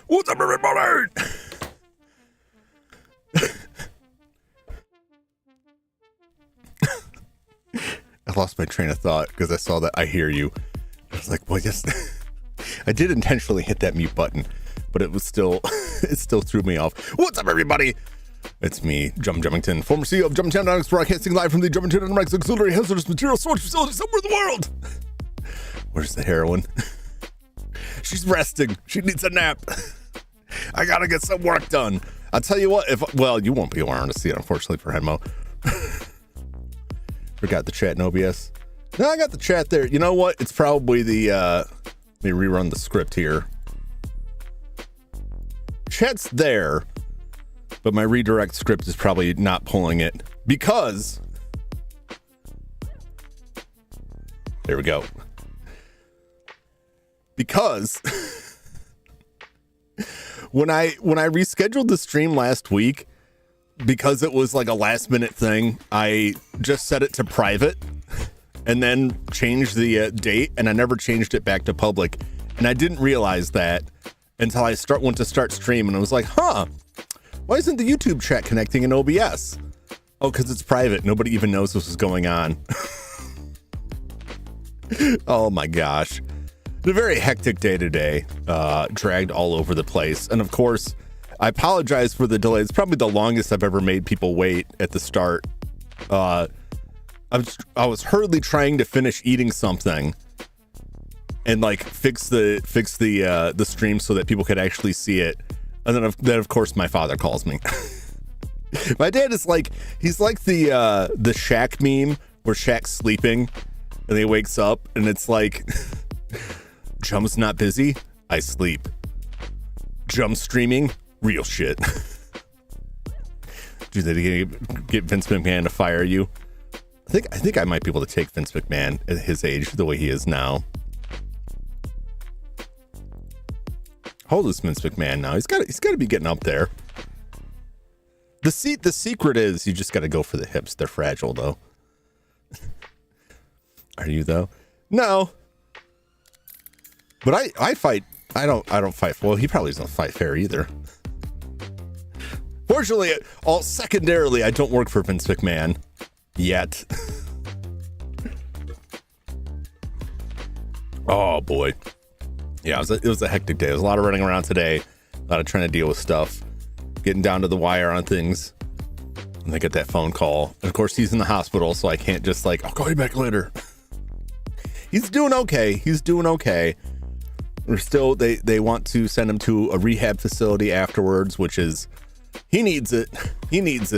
What's up, everybody? I lost my train of thought because I saw that I hear you. I was like, well, yes, I did intentionally hit that mute button, but it was still, it still threw me off. What's up, everybody? It's me, Jum Jumington, former CEO of Jumington Dynamics, broadcasting live from the Jumington Dynamics auxiliary hazardous material storage facility somewhere in the world. Where's the heroine? She's resting. She needs a nap. I gotta get some work done. I'll tell you what, well, you won't be around to see it, unfortunately, for Henmo. Forgot the chat in OBS. No, I got the chat there. You know what? It's probably the, let me rerun the script here. Chat's there, but my redirect script is probably not pulling it because, there we go. Because when I rescheduled the stream last week, because it was like a last minute thing, I just set it to private and then changed the date, and I never changed it back to public. And I didn't realize that until I went to start stream, and I was like, huh, why isn't the YouTube chat connecting in OBS? Oh, because it's private. Nobody even knows this is going on. Oh my gosh. A very hectic day today, dragged all over the place. And of course, I apologize for the delay. It's probably the longest I've ever made people wait at the start. I was hurriedly trying to finish eating something and like fix the stream so that people could actually see it. And then of course my father calls me. My dad is like, he's like the Shaq meme where Shaq's sleeping and he wakes up and it's like, Jum's not busy, I sleep. Jum streaming, real shit. Dude, they get Vince McMahon to fire you. I think I might be able to take Vince McMahon at his age, the way he is now. How old is Vince McMahon now? He's got to be getting up there. The secret is you just got to go for the hips. They're fragile though. Are you though? No. But I fight. I don't fight. Well, he probably doesn't fight fair either. Fortunately, secondarily, I don't work for Vince McMahon yet. Oh boy. Yeah, it was a hectic day. There was a lot of running around today, a lot of trying to deal with stuff, getting down to the wire on things. And I get that phone call. And of course, he's in the hospital, so I can't just like, I'll call you back later. He's doing okay. We're still, they want to send him to a rehab facility afterwards, which is, he needs it. He's,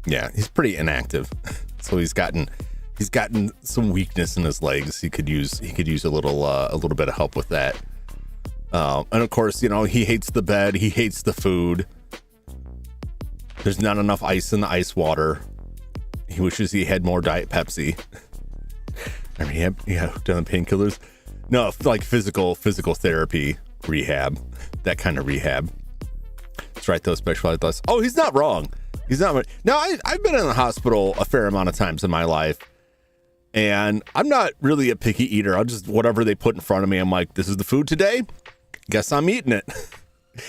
yeah, he's pretty inactive. So he's gotten some weakness in his legs. He could use a little bit of help with that. And of course, you know, he hates the bed. He hates the food. There's not enough ice in the ice water. He wishes he had more Diet Pepsi. I mean, yeah, done painkillers. No, like physical therapy rehab, that kind of rehab. That's right, though, specialized less. Oh, he's not wrong. He's not. Now, I've been in the hospital a fair amount of times in my life, and I'm not really a picky eater. I'll just, whatever they put in front of me, I'm like, this is the food today. Guess I'm eating it.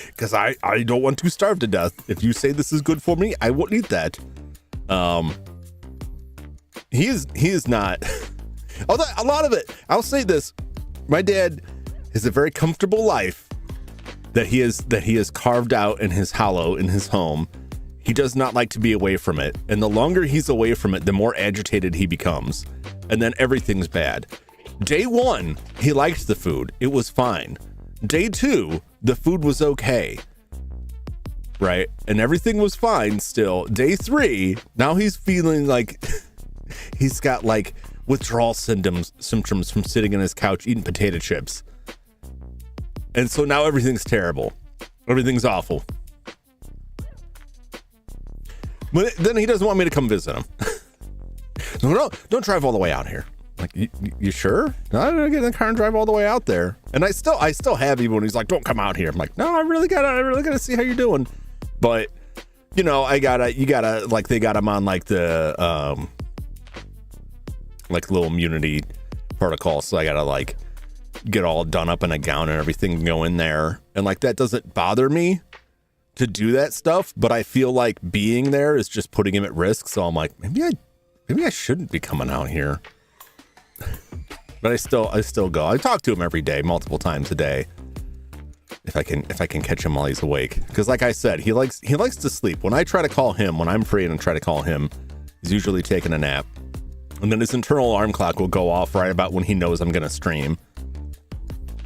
Because I don't want to starve to death. If you say this is good for me, I won't eat that. He is not. Although a lot of it, I'll say this, my dad has a very comfortable life that he has carved out in his hollow in his home. He does not like to be away from it. And the longer he's away from it, the more agitated he becomes. And then everything's bad. Day 1, he liked the food. It was fine. Day 2, the food was okay. Right? And everything was fine still. Day 3, now he's feeling like he's got like withdrawal symptoms from sitting on his couch eating potato chips. And so now everything's terrible. Everything's awful. But then he doesn't want me to come visit him. No, don't drive all the way out here. Like, you sure? No, I'm gonna get in the car and drive all the way out there. And I still have, even when he's like, don't come out here. I'm like, no, I really gotta see how you're doing. But you know, you gotta like, they got him on like the like little immunity protocol. So I gotta like get all done up in a gown and everything and go in there. And like, that doesn't bother me to do that stuff, but I feel like being there is just putting him at risk. So I'm like, maybe I shouldn't be coming out here. But I still go. I talk to him every day, multiple times a day, if I can catch him while he's awake. Because like I said, he likes to sleep. When I try to call him, when I'm free and try to call him, he's usually taking a nap. And then his internal alarm clock will go off right about when he knows I'm gonna stream.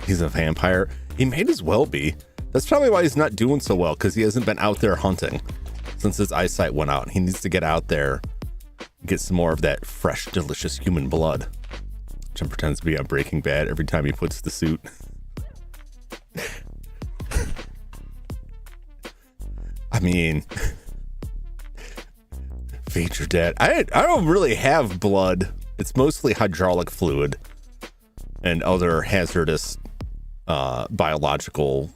He's a vampire. He might as well be. That's probably why he's not doing so well, because he hasn't been out there hunting since his eyesight went out. He needs to get out there, get some more of that fresh, delicious human blood. Jim pretends to be on Breaking Bad every time he puts the suit. I mean, feed your dad. I don't really have blood. It's mostly hydraulic fluid and other hazardous biological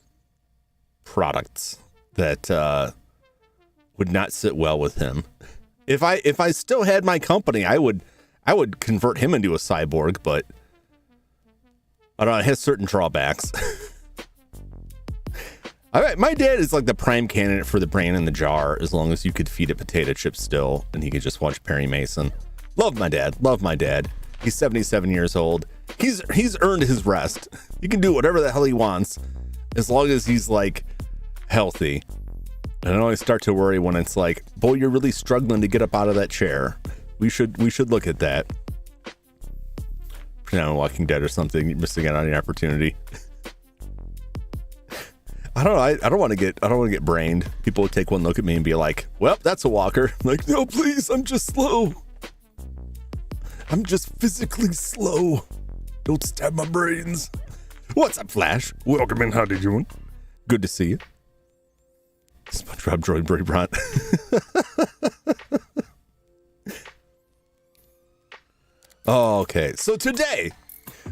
products that would not sit well with him. If I still had my company, I would convert him into a cyborg, but I don't know, it has certain drawbacks. My dad is like the prime candidate for the brain in the jar, as long as you could feed it potato chips still and he could just watch Perry Mason. Love my dad. He's 77 years old. He's earned his rest. He can do whatever the hell he wants as long as he's like healthy. And I always start to worry when it's like, boy, you're really struggling to get up out of that chair. We should look at that. Pretend I'm Walking Dead or something. You're missing out on the opportunity. I don't know. I don't want to get brained. People would take one look at me and be like, well, that's a walker. I'm like, no, please, I'm just slow. I'm just physically slow. Don't stab my brains. What's up, Flash? Welcome in. How you doing? Good to see you. SpongeBob Droid Brabrant. Okay, so today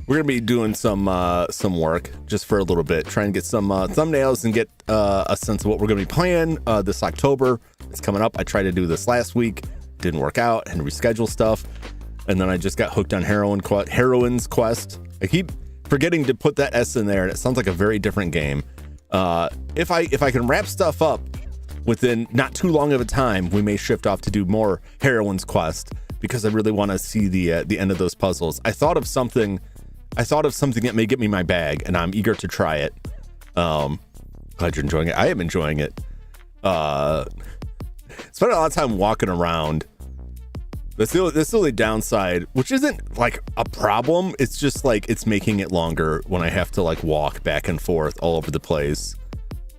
we're gonna be doing some work just for a little bit, trying to get some thumbnails and get a sense of what we're gonna be playing this October. It's coming up. I tried to do this last week, didn't work out, and reschedule stuff, and then I just got hooked on Heroine's Quest. I keep forgetting to put that S in there, and it sounds like a very different game. If I can wrap stuff up within not too long of a time, we may shift off to do more Heroine's Quest, because I really want to see the end of those puzzles. I thought of something that may get me my bag, and I'm eager to try it. Glad you're enjoying it. I am enjoying it. Spent a lot of time walking around. That's the only downside, which isn't like a problem. It's just like it's making it longer when I have to like walk back and forth all over the place.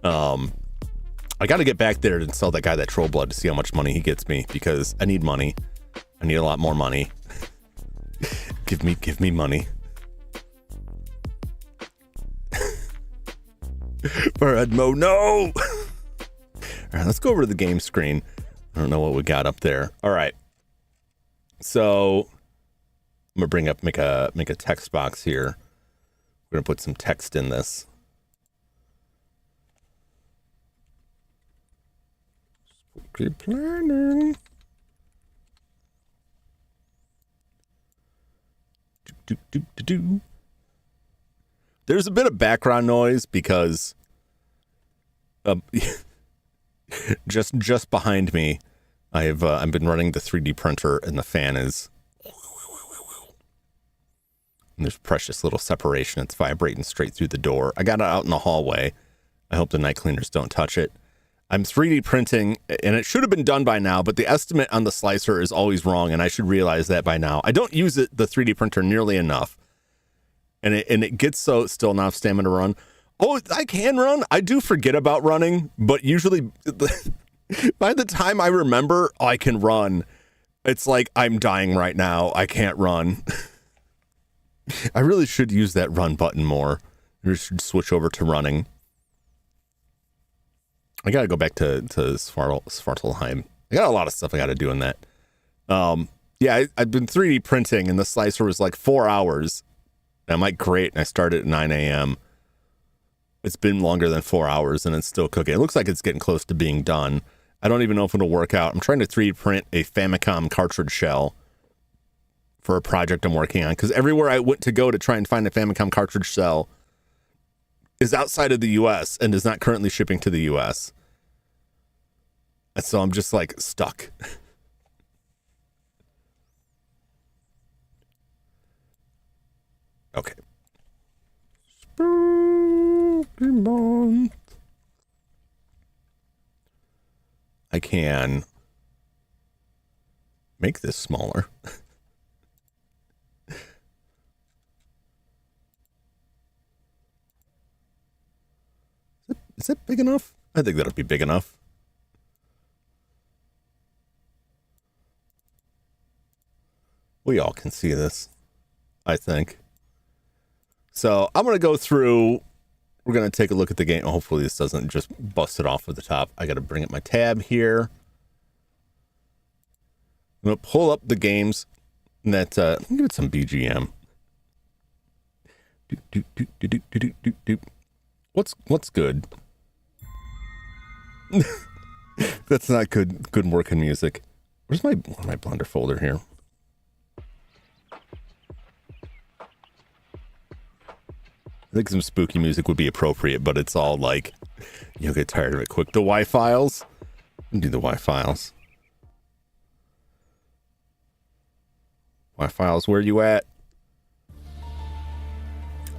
I got to get back there and sell that guy that troll blood to see how much money he gets me, because I need money. I need a lot more money. Give me money. Edmo, no! All right, let's go over to the game screen. I don't know what we got up there. All right. So I'm gonna make a text box here. We're gonna put some text in this. Keep planning. There's a bit of background noise because just behind me, I've been running the 3D printer, and the fan is, and there's precious little separation. It's vibrating straight through the door. I got it out in the hallway. I hope the night cleaners don't touch it. I'm 3D printing, and it should have been done by now, but the estimate on the slicer is always wrong, and I should realize that by now. I don't use the 3D printer nearly enough, and it gets so still not stamina to run. Oh, I can run. I do forget about running, but usually by the time I remember I can run, it's like I'm dying right now. I can't run. I really should use that run button more. I should switch over to running. I got to go back to Svartalheim. I got a lot of stuff I got to do in that. Yeah, I've been 3D printing, and the slicer was like 4 hours. And I'm like, great. And I started at 9 a.m. It's been longer than 4 hours, and it's still cooking. It looks like it's getting close to being done. I don't even know if it'll work out. I'm trying to 3D print a Famicom cartridge shell for a project I'm working on, because everywhere I went to go to try and find a Famicom cartridge shell is outside of the U.S. and is not currently shipping to the U.S. And so I'm just like stuck. Okay. Spooky month. I can make this smaller. Is it big enough? I think that'll be big enough. We all can see this, I think. So I'm going to go through. We're going to take a look at the game. Hopefully this doesn't just bust it off at the top. I got to bring up my tab here. I'm going to pull up the games that, give it some BGM. What's good? That's not good working music. Where's my Blender folder here? I think some spooky music would be appropriate, but it's all like, you'll get tired of it quick. The Y files. Do the Y files. Y files, where you at?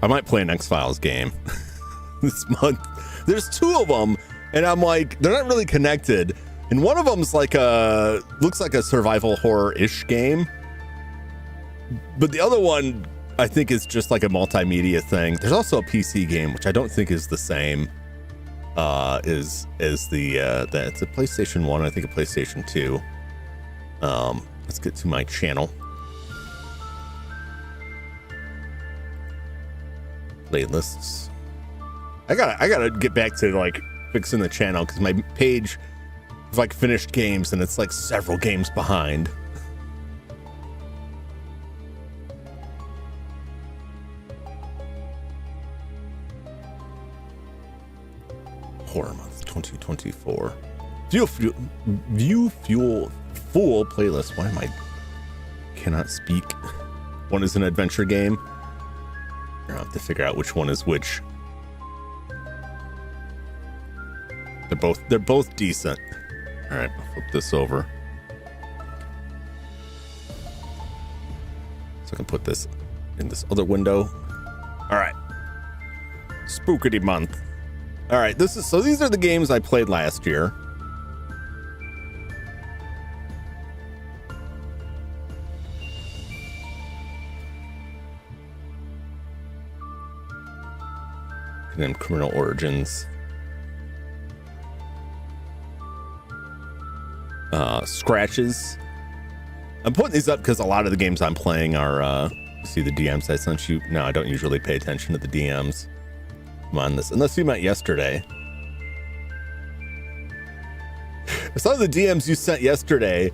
I might play an X-Files game this month. There's 2 of them, and I'm like, they're not really connected. And one of them's like looks like a survival horror-ish game. But the other one, I think, is just like a multimedia thing. There's also a PC game, which I don't think is the same as the it's a PlayStation 1, I think a PlayStation 2. Let's get to my channel. Playlists. I gotta get back to like fixing the channel, because my page is like finished games and it's like several games behind. Horror Month 2024. View Fuel Fool playlist. Why am I cannot speak? One is an adventure game. I have to figure out which one is which. They're both decent. All right, I'll flip this over so I can put this in this other window. All right, Spookity Month. All right, these are the games I played last year. And then Criminal Origins. Scratches. I'm putting these up because a lot of the games I'm playing are, see the DMs I sent you? No, I don't usually pay attention to the DMs. I'm on this, unless you meant yesterday. I saw the DMs you sent yesterday.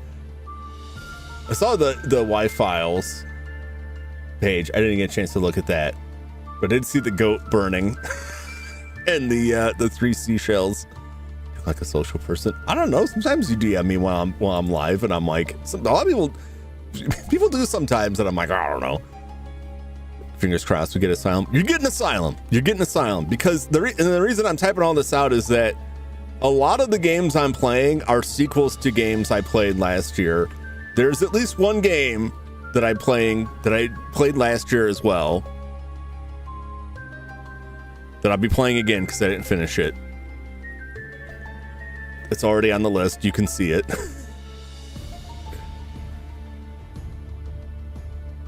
I saw the Y files page. I didn't get a chance to look at that, but I did see the goat burning and the 3 seashells. Like a social person. I don't know. Sometimes you DM me while I'm live, and I'm like, a lot of people do sometimes, and I'm like, I don't know. Fingers crossed we get asylum. You're getting asylum. You're getting asylum, because the reason I'm typing all this out is that a lot of the games I'm playing are sequels to games I played last year. There's at least one game that I played last year as well that I'll be playing again because I didn't finish it. It's already on the list. You can see it.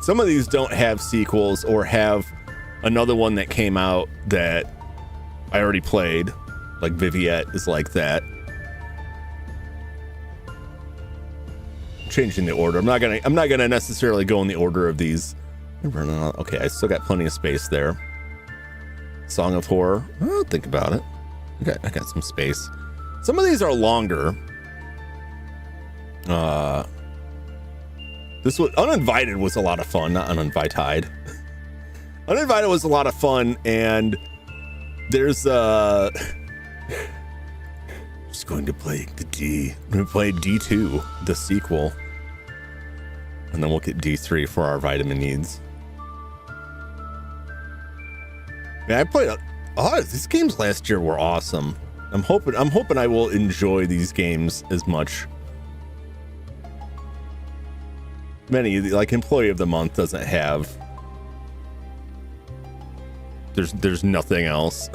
Some of these don't have sequels or have another one that came out that I already played. Like Viviette is like that. Changing the order. I'm not gonna necessarily go in the order of these. Okay, I still got plenty of space there. Song of Horror. Oh, think about it. I got some space. Some of these are longer. This was Uninvited was a lot of fun, not Uninvited. Uninvited was a lot of fun, and there's just going to play the D. I'm going to play D2, the sequel, and then we'll get D3 for our vitamin needs. Yeah, I played a lot of these games last year. Were awesome. I'm hoping I will enjoy these games as much. Many, like Employee of the Month doesn't have. There's nothing else.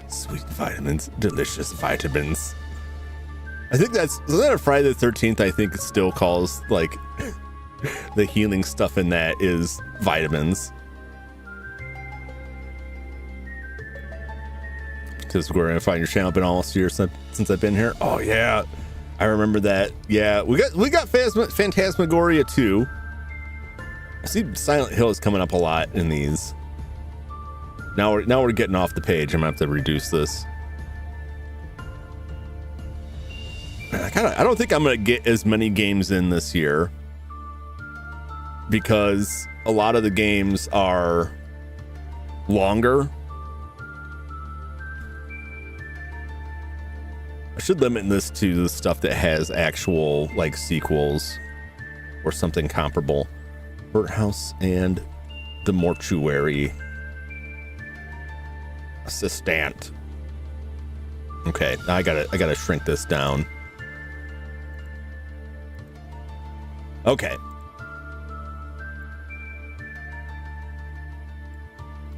Sweet vitamins, delicious vitamins. I think isn't that a Friday the 13th? I think it still calls like the healing stuff in that is vitamins. Because we're gonna find your channel. Been almost a year since I've been here. Oh yeah, I remember that. Yeah, we got Phantasmagoria 2. I see Silent Hill is coming up a lot in these. Now we're getting off the page. I'm gonna have to reduce this. I don't think I'm gonna get as many games in this year because a lot of the games are longer. I should limit this to the stuff that has actual like sequels or something comparable. Birdhouse and the Mortuary Assistant. Okay, now I gotta shrink this down. Okay.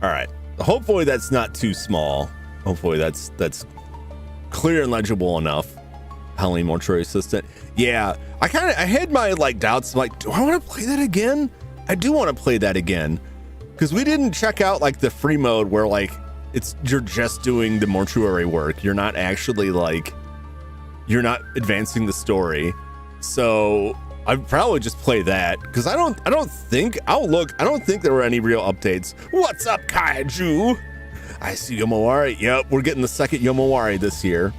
All right. Hopefully that's not too small. Hopefully that's clear and legible enough. Halloween Mortuary Assistant. Yeah, I had my like doubts. I'm like, do I want to play that again? I do want to play that again because we didn't check out like the free mode where like you're just doing the mortuary work. You're not actually like you're not advancing the story. So I'd probably just play that because I don't think there were any real updates. What's up, Kaiju? I see Yomawari. Yep, we're getting the second Yomawari this year.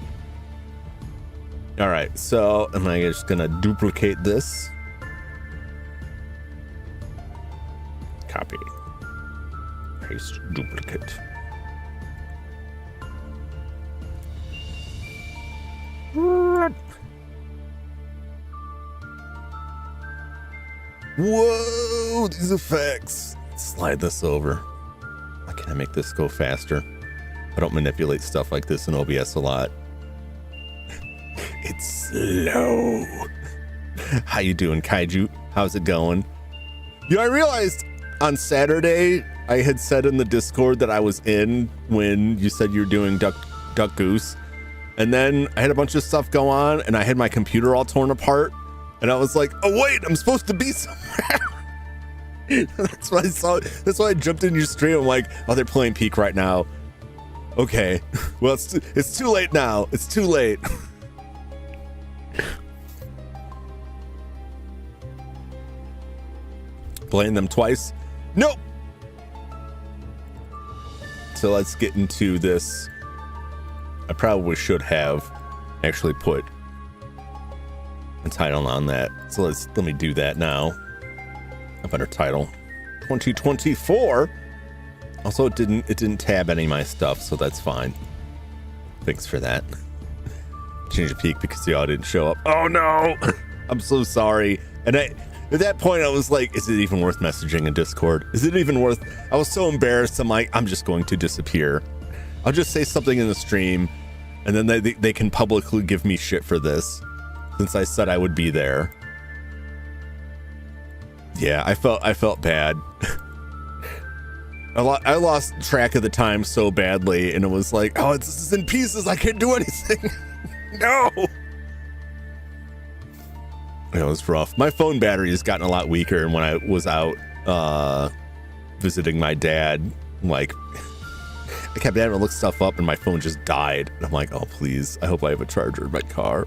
All right, so am I just gonna duplicate this? Copy. Paste, duplicate. Whoa, these effects. Slide this over. Why can't I make this go faster? I don't manipulate stuff like this in OBS a lot. It's slow. How you doing, Kaiju? How's it going? You know, I realized on Saturday I had said in the Discord that I was in when you said you were doing Duck Goose. And then I had a bunch of stuff go on and I had my computer all torn apart. And I was like, oh wait, I'm supposed to be somewhere. That's what I saw. That's why I jumped in your stream. I'm like, oh, they're playing Peak right now. Okay. Well, it's too late now. It's too late. Playing them twice? Nope. So let's get into this. I probably should have actually put a title on that. So let me do that now. A better title. 2024. Also, it didn't tab any of my stuff, so that's fine. Thanks for that. Change the peak because the audio didn't show up. Oh no! I'm so sorry. And at that point I was like, is it even worth messaging in Discord? Is it even worth? I was so embarrassed. I'm like, I'm just going to disappear. I'll just say something in the stream, and then they can publicly give me shit for this, since I said I would be there. Yeah, I felt bad. I lost track of the time so badly, and it was like, oh, this is in pieces. I can't do anything. No. It was rough. My phone battery has gotten a lot weaker, and when I was out visiting my dad, like, I kept having to look stuff up, and my phone just died. And I'm like, oh, please. I hope I have a charger in my car.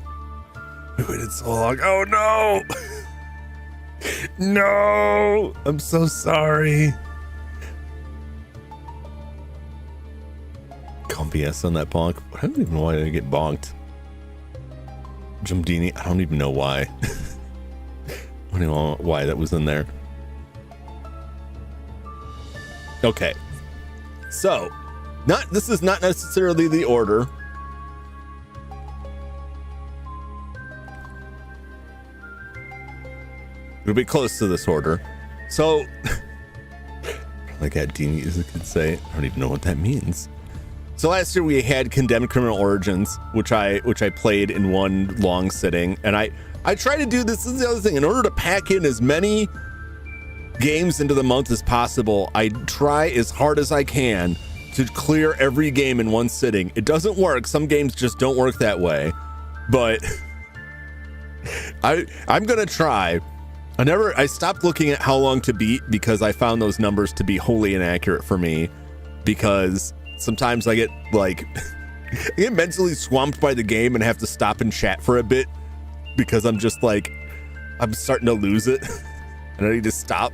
I waited so long. Oh, no. No. I'm so sorry. Call BS on that bonk. I don't even know why I didn't get bonked. Jumdini, I don't even know why. I don't even know why that was in there. Okay. So, this is not necessarily the order. It'll be close to this order. So, like Dini, as I could say, I don't even know what that means. So last year we had Condemned Criminal Origins, which I played in one long sitting, and I try to do this. This is the other thing. In order to pack in as many games into the month as possible, I try as hard as I can to clear every game in one sitting. It doesn't work. Some games just don't work that way, but I'm gonna try. I stopped looking at how long to beat because I found those numbers to be wholly inaccurate for me, because sometimes I get like I get mentally swamped by the game and have to stop and chat for a bit because I'm just like, I'm starting to lose it and I need to stop.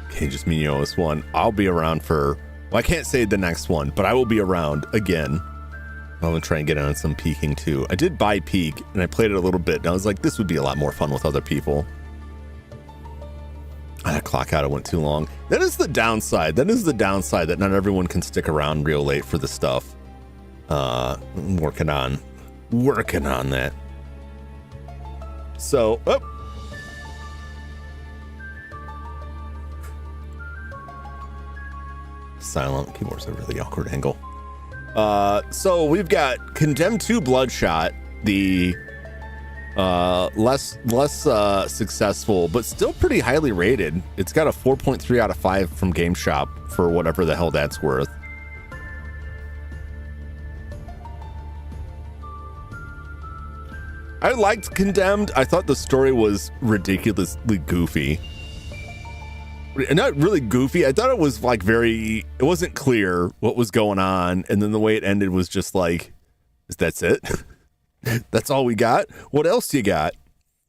Okay, just me and this one. I'll be around for, well, I can't say the next one, but I will be around again. I'm gonna try and get on some peeking too. I did buy Peek and I played it a little bit and I was like, this would be a lot more fun with other people. That clock out, it went too long. That is the downside. That is the downside, that not everyone can stick around real late for the stuff. I'm working on that. So, silent keyboard's a really awkward angle. So we've got Condemned 2 Bloodshot, the less successful, but still pretty highly rated. It's got a 4.3 out of 5 from GameShop for whatever the hell that's worth. I liked Condemned. I thought the story was ridiculously goofy. Not really goofy. I thought it was like it wasn't clear what was going on. And then the way it ended was just like, that's it? That's all we got? What else you got?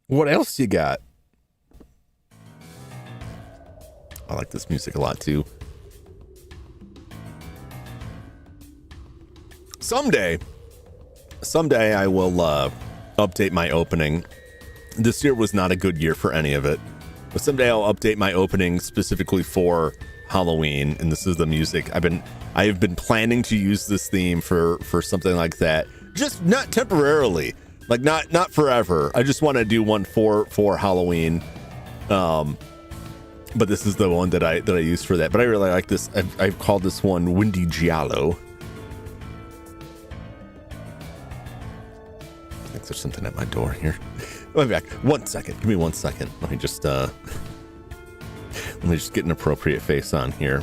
What else you got? I like this music a lot too. Someday I will update my opening. This year was not a good year for any of it, but someday I'll update my opening specifically for Halloween. And this is the music I have been planning to use this theme for something like that. Just not temporarily, like not forever. I just want to do one for Halloween. But this is the one that I use for that. But I really like this. I've called this one Windy Giallo. I think there's something at my door here. I'll be back. 1 second. Give me 1 second. Let me just get an appropriate face on here.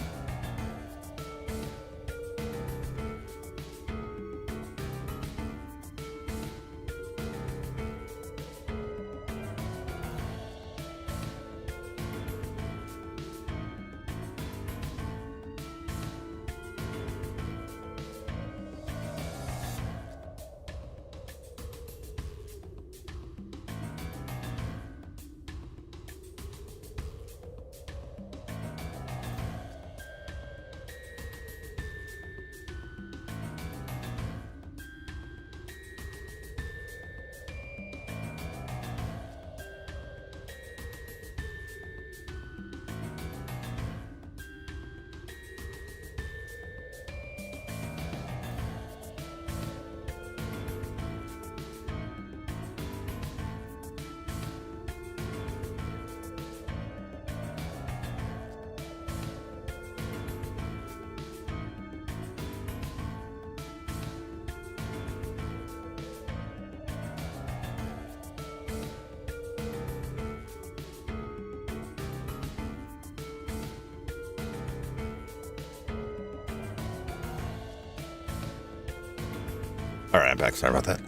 All right, I'm back. Sorry about that.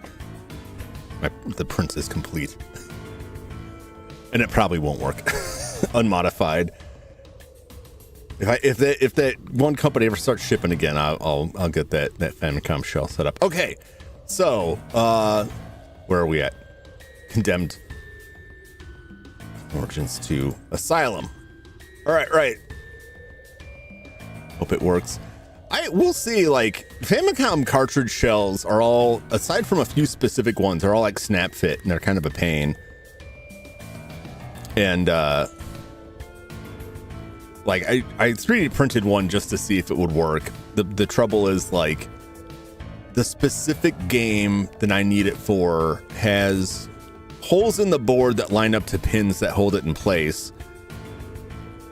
The print is complete. And it probably won't work unmodified. If that one company ever starts shipping again, I'll get that Famicom shell set up. Okay, so where are we at? Condemned Origins to Asylum. All right. Hope it works. We'll see. Like, Famicom cartridge shells are all, aside from a few specific ones, they're all like snap fit and they're kind of a pain. And like I 3D printed one just to see if it would work. The trouble is, like, the specific game that I need it for has holes in the board that line up to pins that hold it in place,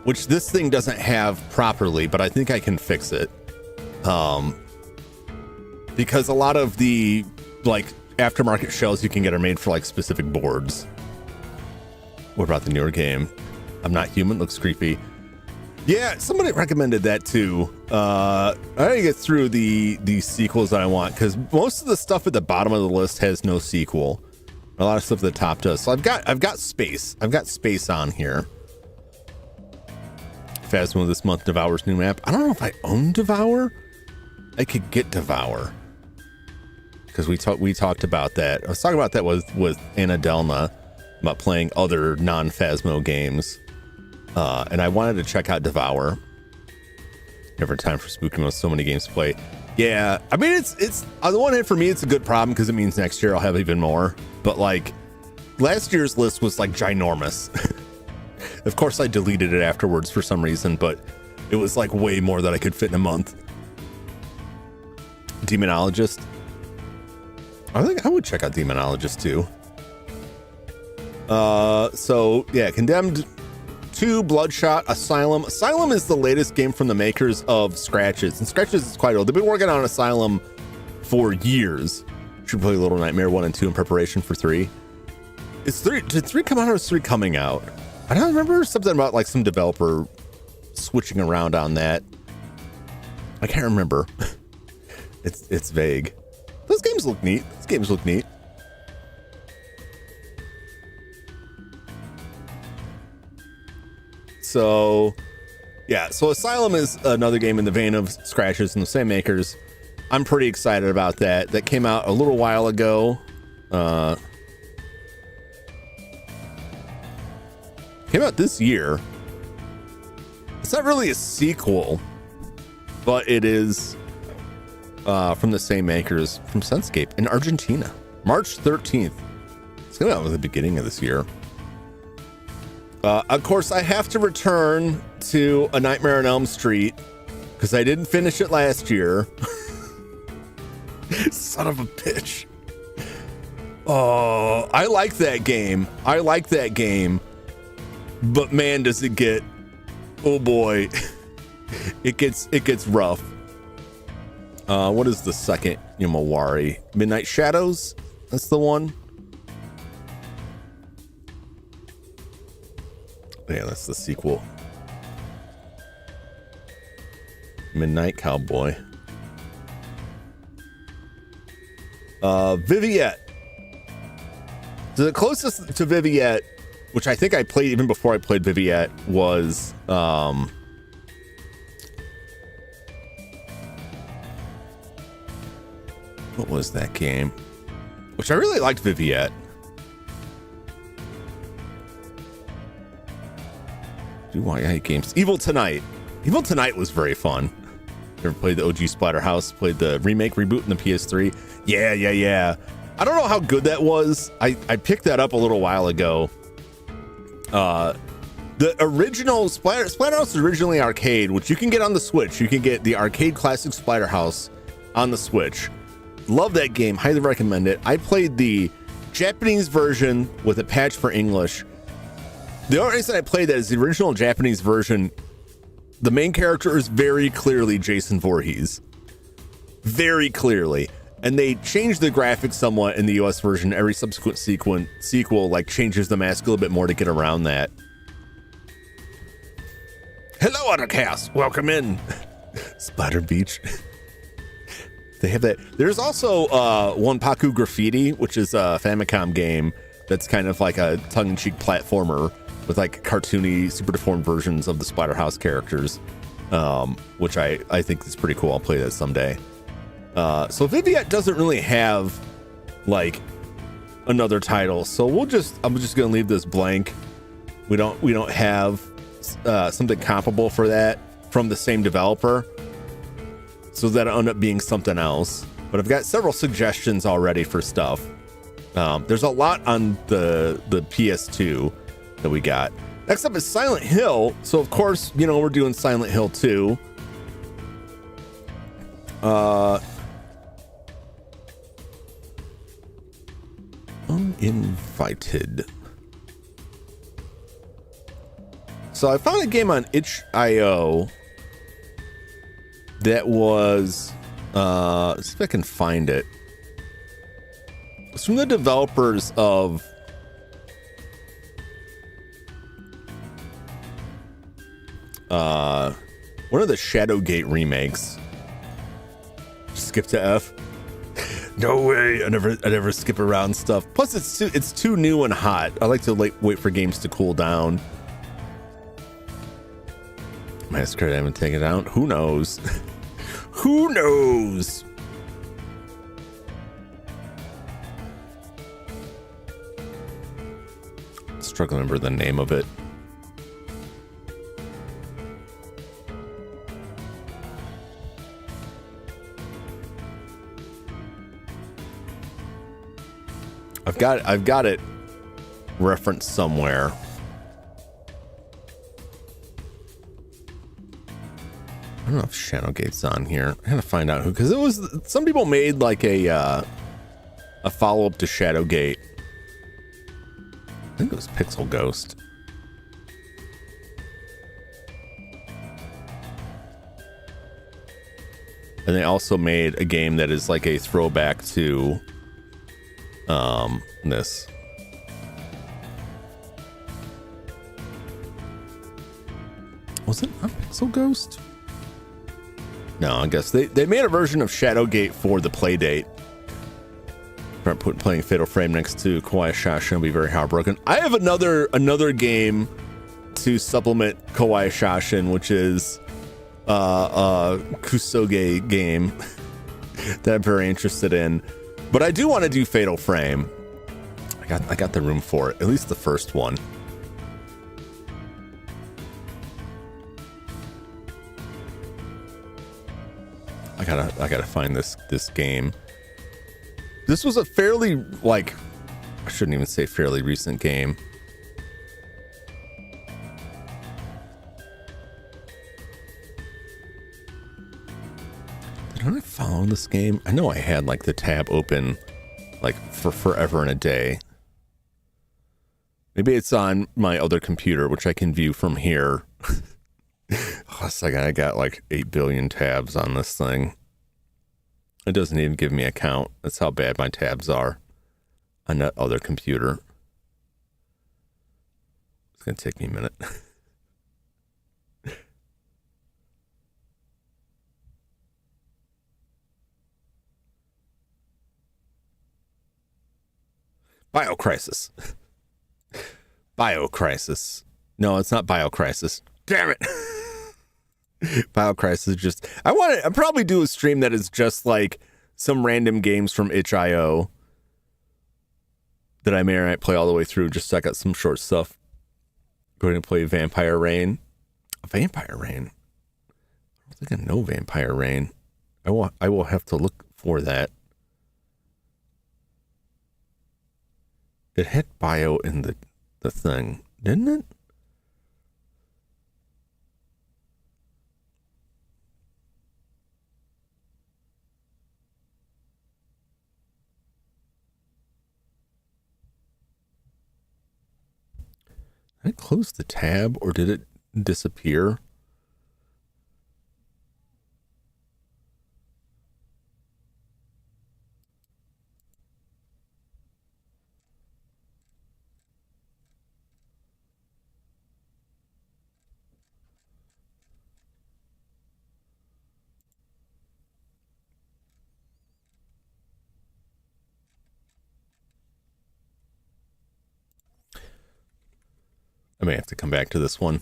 which this thing doesn't have properly, but I think I can fix it. Because a lot of the, like, aftermarket shells you can get are made for, like, specific boards. What about the newer game? I'm Not Human looks creepy. Yeah, somebody recommended that too. I gotta get through the sequels that I want, because most of the stuff at the bottom of the list has no sequel. A lot of stuff at the top does. So I've got space. I've got space on here. Phasmo this month, Devour's new map. I don't know if I own Devour. I could get Devour, because we talked about that. I was talking about that with Anna Delna about playing other non-Phasmo games. And I wanted to check out Devour. Never time for Spooky Month. So many games to play. Yeah, I mean, it's on the one hand, for me, it's a good problem because it means next year I'll have even more. But, like, last year's list was, like, ginormous. Of course, I deleted it afterwards for some reason, but it was, like, way more than I could fit in a month. Demonologist. I think I would check out Demonologist too. So yeah, Condemned 2, Bloodshot, Asylum. Asylum is the latest game from the makers of Scratches, and Scratches is quite old. They've been working on Asylum for years. Should play Little Nightmare 1 and 2 in preparation for 3. Did 3 come out, or is 3 coming out? I don't remember, something about like some developer switching around on that. I can't remember. It's vague. Those games look neat. So, yeah. So Asylum is another game in the vein of Scratches and the same makers. I'm pretty excited about that. That came out a little while ago. Came out this year. It's not really a sequel, but it is from the same makers from Sunscape in Argentina. March 13th. It's coming out at the beginning of this year. Of course, I have to return to A Nightmare on Elm Street because I didn't finish it last year. Son of a bitch. Oh, I like that game. But man, does it get, oh boy, it gets rough. What is the second Yamawari? Midnight Shadows? That's the one. Yeah, that's the sequel. Midnight Cowboy. Viviette. So the closest to Viviette, which I think I played even before I played Viviette, was what was that game? Which I really liked Viviette. Do I hate games? Evil Tonight. Evil Tonight was very fun. Ever played the OG Splatterhouse? Played the remake reboot in the PS3? Yeah. I don't know how good that was. I picked that up a little while ago. The original Splatterhouse is originally arcade, which you can get on the Switch. You can get the arcade classic Splatterhouse on the Switch. Love that game. Highly recommend it. I played the Japanese version with a patch for English. The only reason I played that is the original Japanese version. The main character is very clearly Jason Voorhees. Very clearly. And they changed the graphics somewhat in the US version. Every subsequent sequel like changes the mask a little bit more to get around that. Hello, Ottercast. Welcome in. Spider Beach. They have that. There's also One Paku Graffiti, which is a Famicom game that's kind of like a tongue-in-cheek platformer with like cartoony, super deformed versions of the Splatterhouse characters, which I think is pretty cool. I'll play that someday. So Viviet doesn't really have like another title, so I'm just gonna leave this blank. We don't have something comparable for that from the same developer, so that'll end up being something else. But I've got several suggestions already for stuff. There's a lot on the PS2 that we got. Next up is Silent Hill. So of course, we're doing Silent Hill 2. Uninvited. So I found a game on itch.io that was, let's see if I can find it. It's from the developers of one of the Shadowgate remakes. Skip to F. No way. I never skip around stuff. Plus it's too new and hot. I like to wait for games to cool down. Massacre, I haven't taken it out. Who knows? Who knows? Struggling to remember the name of it. I've got it referenced somewhere. I don't know if Shadowgate's on here. I gotta find out who, because it was some people made like a follow-up to Shadowgate. I think it was Pixel Ghost. And they also made a game that is like a throwback to this. Was it not Pixel Ghost? No, I guess they made a version of Shadowgate for the Playdate. Playing Fatal Frame next to Kawaii Shashin will be very heartbroken. I have another game to supplement Kawaii Shashin, which is a Kusoge game that I'm very interested in. But I do want to do Fatal Frame. I got the room for it, at least the first one. I gotta find this game. This was a fairly, like, I shouldn't even say fairly recent game. Did I follow this game? I know I had like the tab open like for forever and a day. Maybe it's on my other computer, which I can view from here. I got like 8 billion tabs on this thing. It doesn't even give me a count. That's how bad my tabs are on that other computer. It's going to take me a minute. Biocrisis. Biocrisis. No, it's not Biocrisis. Damn it. Biocrisis is just... I'd probably do a stream that is just like some random games from itch.io that I may or might play all the way through just so I got some short stuff. Going to play Vampire Rain. Vampire Rain? I don't think I know Vampire Rain. I will have to look for that. It had bio in the thing, didn't it? Did I close the tab or did it disappear? may have to come back to this one.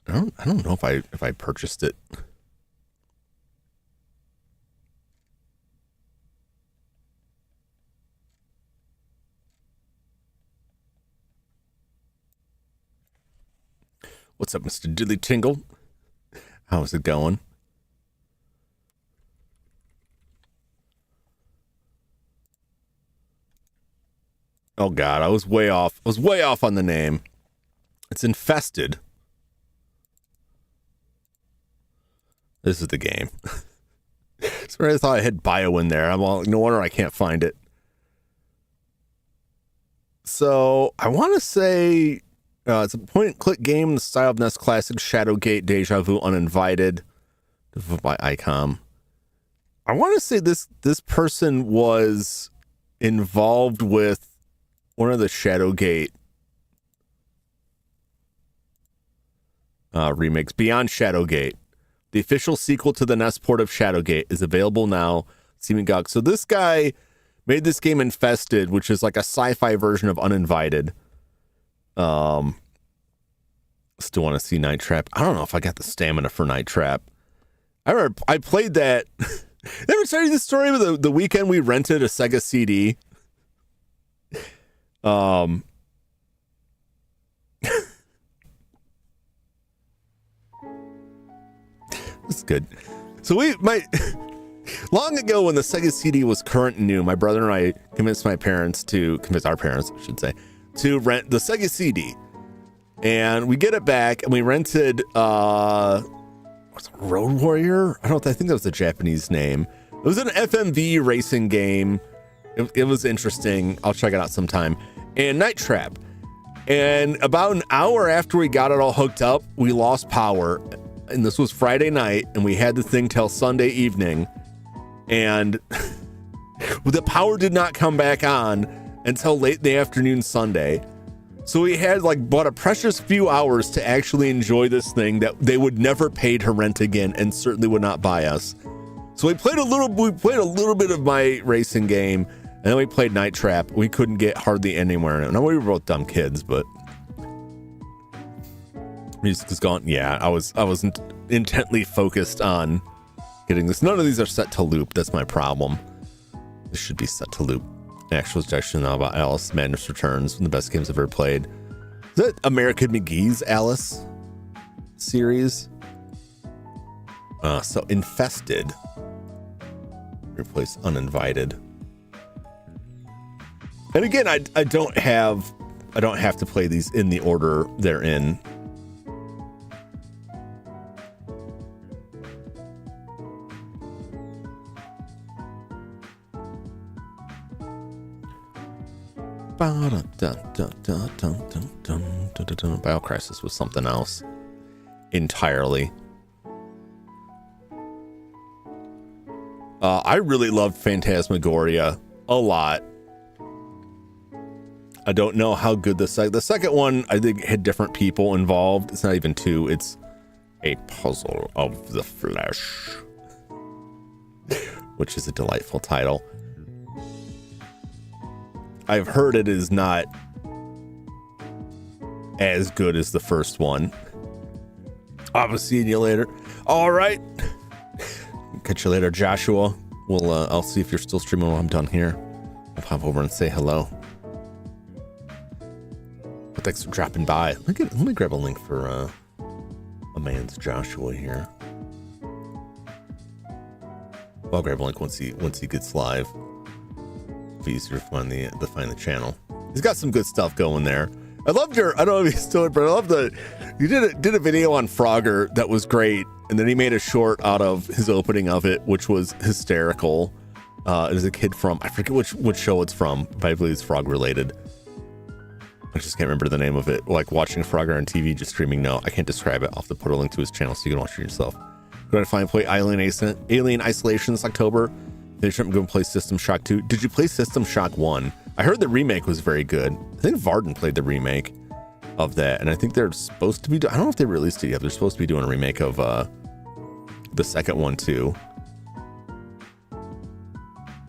I don't know if I purchased it. What's up, Mr. Dilly Tingle? How's it going? Oh God, I was way off. I was way off on the name. It's Infested. This is the game. So I thought I had bio in there. I'm all, no wonder I can't find it. So I want to say it's a point-and-click game in the style of NES Classic, Shadowgate, Deja Vu, Uninvited, by ICOM. I want to say this person was involved with one of the Shadowgate remakes, Beyond Shadowgate. The official sequel to the NES port of Shadowgate is available now. Steam and GOG. So this guy made this game Infested, which is like a sci-fi version of Uninvited. Still want to see Night Trap. I don't know if I got the stamina for Night Trap. I remember I played that. Never started this story, but the weekend we rented a Sega CD. That's good. So long ago when the Sega CD was current and new, my brother and I convinced our parents, to rent the Sega CD. And we get it back and we rented what's it, Road Warrior? I think that was the Japanese name. It was an FMV racing game. It was interesting. I'll check it out sometime. And Night Trap. And about an hour after we got it all hooked up, we lost power. And this was Friday night, and we had the thing till Sunday evening. And the power did not come back on until late in the afternoon Sunday. So we had but a precious few hours to actually enjoy this thing that they would never pay to rent again, and certainly would not buy us. So we played a little bit of my racing game, and then we played Night Trap. We couldn't get hardly anywhere in it. Now, we were both dumb kids, but music is gone. Yeah, I wasn't intently focused on getting this. None of these are set to loop. That's my problem. This should be set to loop. Actual suggestion now about Alice Madness Returns, one of the best games I've ever played. Is that American McGee's Alice series? So Infested. Replace Uninvited. And again, I don't have to play these in the order they're in. BioCrisis was something else entirely. I really loved Phantasmagoria a lot. I don't know how good the second one, I think, had different people involved. It's not even two. It's A Puzzle of the Flesh, which is a delightful title. I've heard it is not as good as the first one. I'll see you later. All right. Catch you later, Joshua. I'll see if you're still streaming while I'm done here. I'll pop over and say hello. But thanks for dropping by. Let me grab a link for a man's Joshua here. I'll grab a link once he gets live. It'll be easier to find the channel. He's got some good stuff going there. I loved I don't know if he's still, but I love you did a video on Frogger that was great, and then he made a short out of his opening of it, which was hysterical. It is a kid from, I forget which show it's from, but I believe it's Frog related. I just can't remember the name of it. Like watching Frogger on TV, just streaming. No, I can't describe it. I'll have to put a link to his channel so you can watch it yourself. Going to finally play Alien Isolation this October. Then I'm going to play System Shock 2. Did you play System Shock 1? I heard the remake was very good. I think Varden played the remake of that, and I think they're supposed to be I don't know if they released it yet. They're supposed to be doing a remake of the second one too.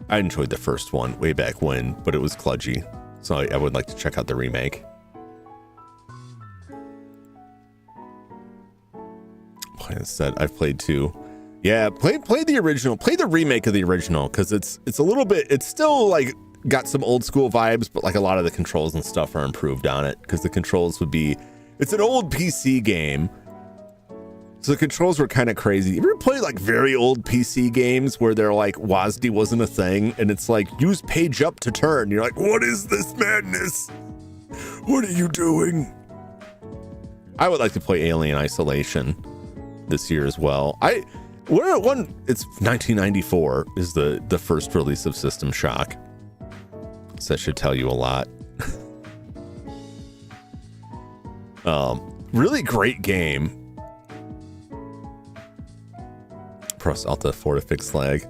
I enjoyed the first one way back when, but it was kludgy. So I would like to check out the remake. Instead, I've played 2. Yeah, play the original. Play the remake of the original, because it's a little bit. It's still like got some old school vibes, but like a lot of the controls and stuff are improved on it. Because the controls would be. It's an old PC game, so the controls were kind of crazy. You ever play like very old PC games where they're like WASD wasn't a thing, and it's like use page up to turn. You're like, what is this madness? What are you doing? I would like to play Alien Isolation this year as well. It's 1994 is the first release of System Shock, so that should tell you a lot. Really great game. Press Alt F4 to fix lag.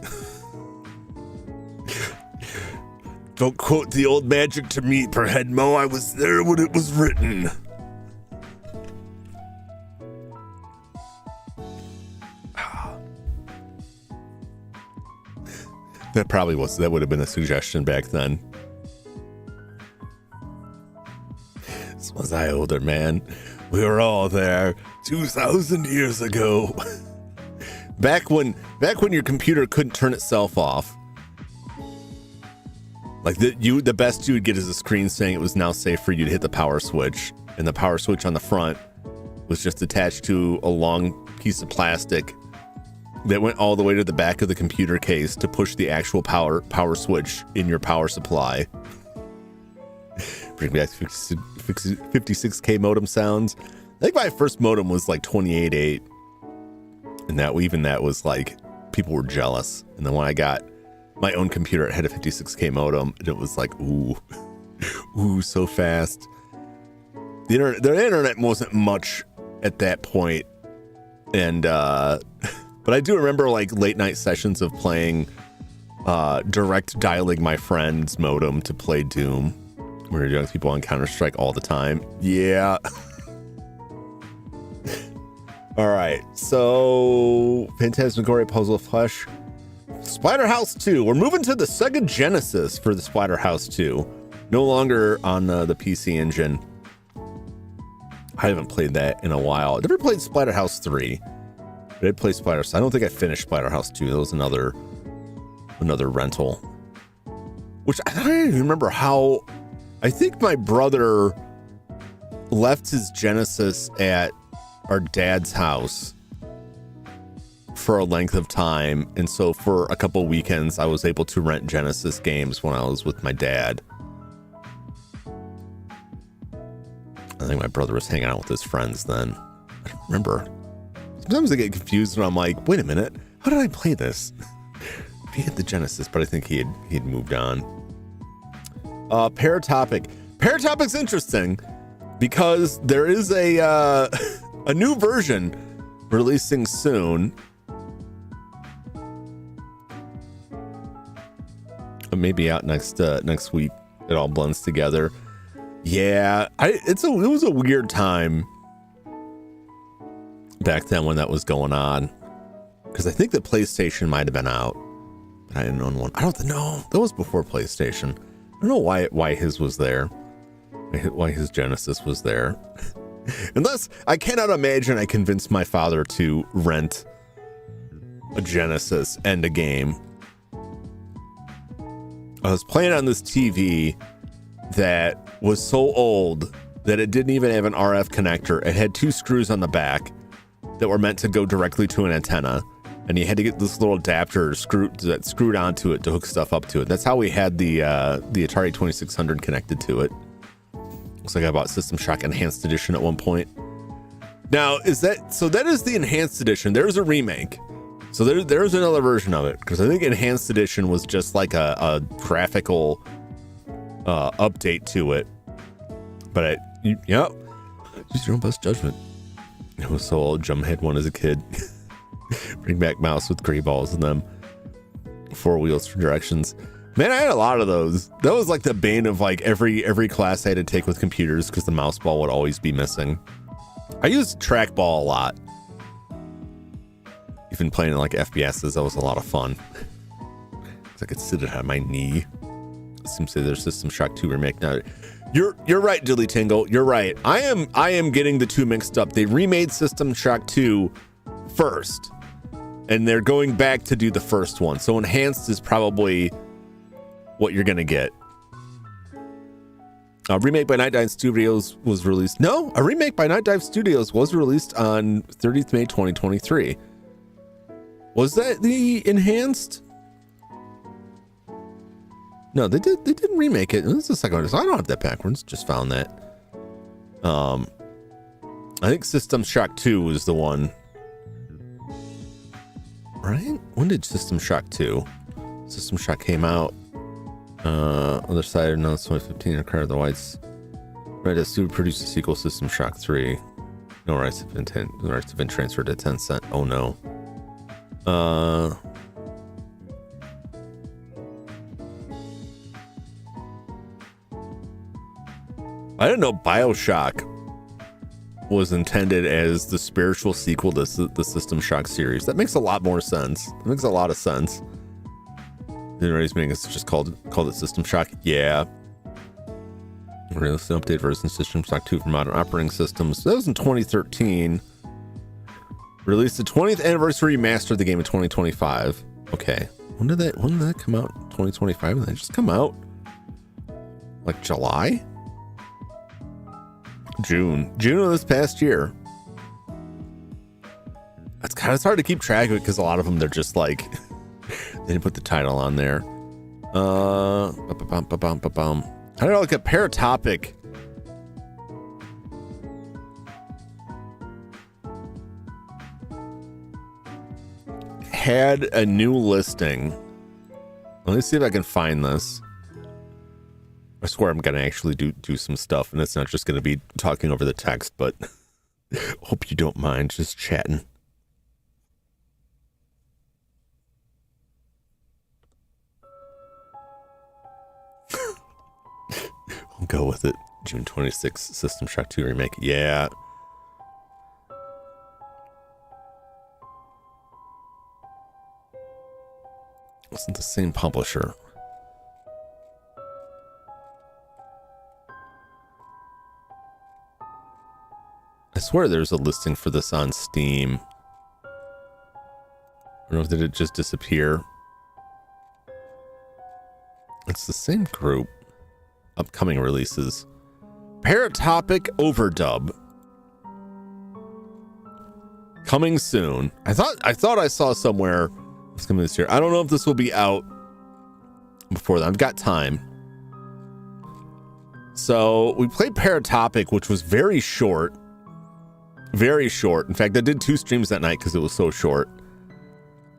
Don't quote the old magic to me, Perheadmo. I was there when it was written. That would have been a suggestion back then. This was I older, man. We were all there 2,000 years ago. Back when your computer couldn't turn itself off. Like the best you would get is a screen saying it was now safe for you to hit the power switch, and the power switch on the front was just attached to a long piece of plastic that went all the way to the back of the computer case to push the actual power switch in your power supply. Bring back 56K modem sounds. I think my first modem was like 28.8, and that was like people were jealous. And then when I got my own computer, it had a 56K modem, and it was like, ooh, so fast. The internet wasn't much at that point, and but I do remember like late night sessions of playing, direct dialing my friend's modem to play Doom. We were doing people on Counter-Strike all the time. Yeah. All right. So Phantasmagoria Puzzle Flesh. Splatterhouse 2. We're moving to the Sega Genesis for the Splatterhouse 2. No longer on the PC Engine. I haven't played that in a while. I never played Splatterhouse 3. I did play Splatterhouse. I don't think I finished Splatterhouse 2. That was another rental. Which I don't even remember how. I think my brother left his Genesis at our dad's house for a length of time. And so for a couple weekends, I was able to rent Genesis games when I was with my dad. I think my brother was hanging out with his friends then. I don't remember. Sometimes I get confused and I'm like, wait a minute, how did I play this? He had the Genesis, but I think he had moved on. Paratopic. Paratopic's interesting because there is a new version releasing soon. Maybe out next week. It all blends together. Yeah, it was a weird time back then when that was going on, because I think the PlayStation might have been out, but I didn't own one. I don't know. That was before PlayStation. I don't know why his was there, why his Genesis was there. Unless I cannot imagine I convinced my father to rent a Genesis and a game. I was playing on this TV that was so old that it didn't even have an RF connector. It had 2 screws on the back that were meant to go directly to an antenna, and you had to get this little adapter screwed onto it to hook stuff up to it. That's how we had the Atari 2600 connected to it. Looks like I bought System Shock Enhanced Edition at one point. Now, that is the Enhanced Edition. There's a remake. So there's another version of it, because I think Enhanced Edition was just like a graphical update to it. But use your own best judgment. It was so old. Jum had one as a kid. Bring back mouse with gray balls in them. 4 wheels for directions. Man, I had a lot of those. That was like the bane of like every class I had to take with computers, because the mouse ball would always be missing. I used trackball a lot. Even playing in like FPSs, that was a lot of fun. I could sit it on my knee. seems to say there's System Shock 2 remake now. You're right, Dilly Tingle. You're right. I am getting the two mixed up. They remade System Shock 2 first, and they're going back to do the first one. So enhanced is probably what you're gonna get. A remake by Night Dive Studios was released. No, a remake by Night Dive Studios was released on 30th May 2023. Was that the enhanced? No, they didn't remake it. This is the second one. So I don't have that backwards. Just found that. I think System Shock 2 was the one. Right? When did System Shock 2? System Shock came out. Other side, no, it's 2015. Acquired the Whites. Right, as to produce a sequel, System Shock 3. No rights have been transferred to Tencent. Oh no. I didn't know BioShock was intended as the spiritual sequel to the System Shock series. That makes a lot more sense. That makes a lot of sense. The reasoning is just called it System Shock. Yeah. Released an update version System Shock 2 for modern operating systems. That was in 2013. Released the 20th anniversary remaster of the game in 2025. Okay. When did that come out? 2025? Did that just come out? Like July? June of this past year. It's hard to keep track of it because a lot of them, they're just like they didn't put the title on there. I don't know, like a Paratopic. Had a new listing. Let me see if I can find this. I swear I'm gonna actually do some stuff, and it's not just gonna be talking over the text, but hope you don't mind just chatting. I'll go with it. June 26th, System Shock 2 remake. Yeah. Wasn't the same publisher. I swear there's a listing for this on Steam. I don't know, did it just disappear? It's the same group. Upcoming releases. Paratopic Overdub. Coming soon. I thought I saw somewhere it's coming this year. I don't know if this will be out before that. I've got time. So we played Paratopic, which was very short. Very short. In fact, I did 2 streams that night because it was so short.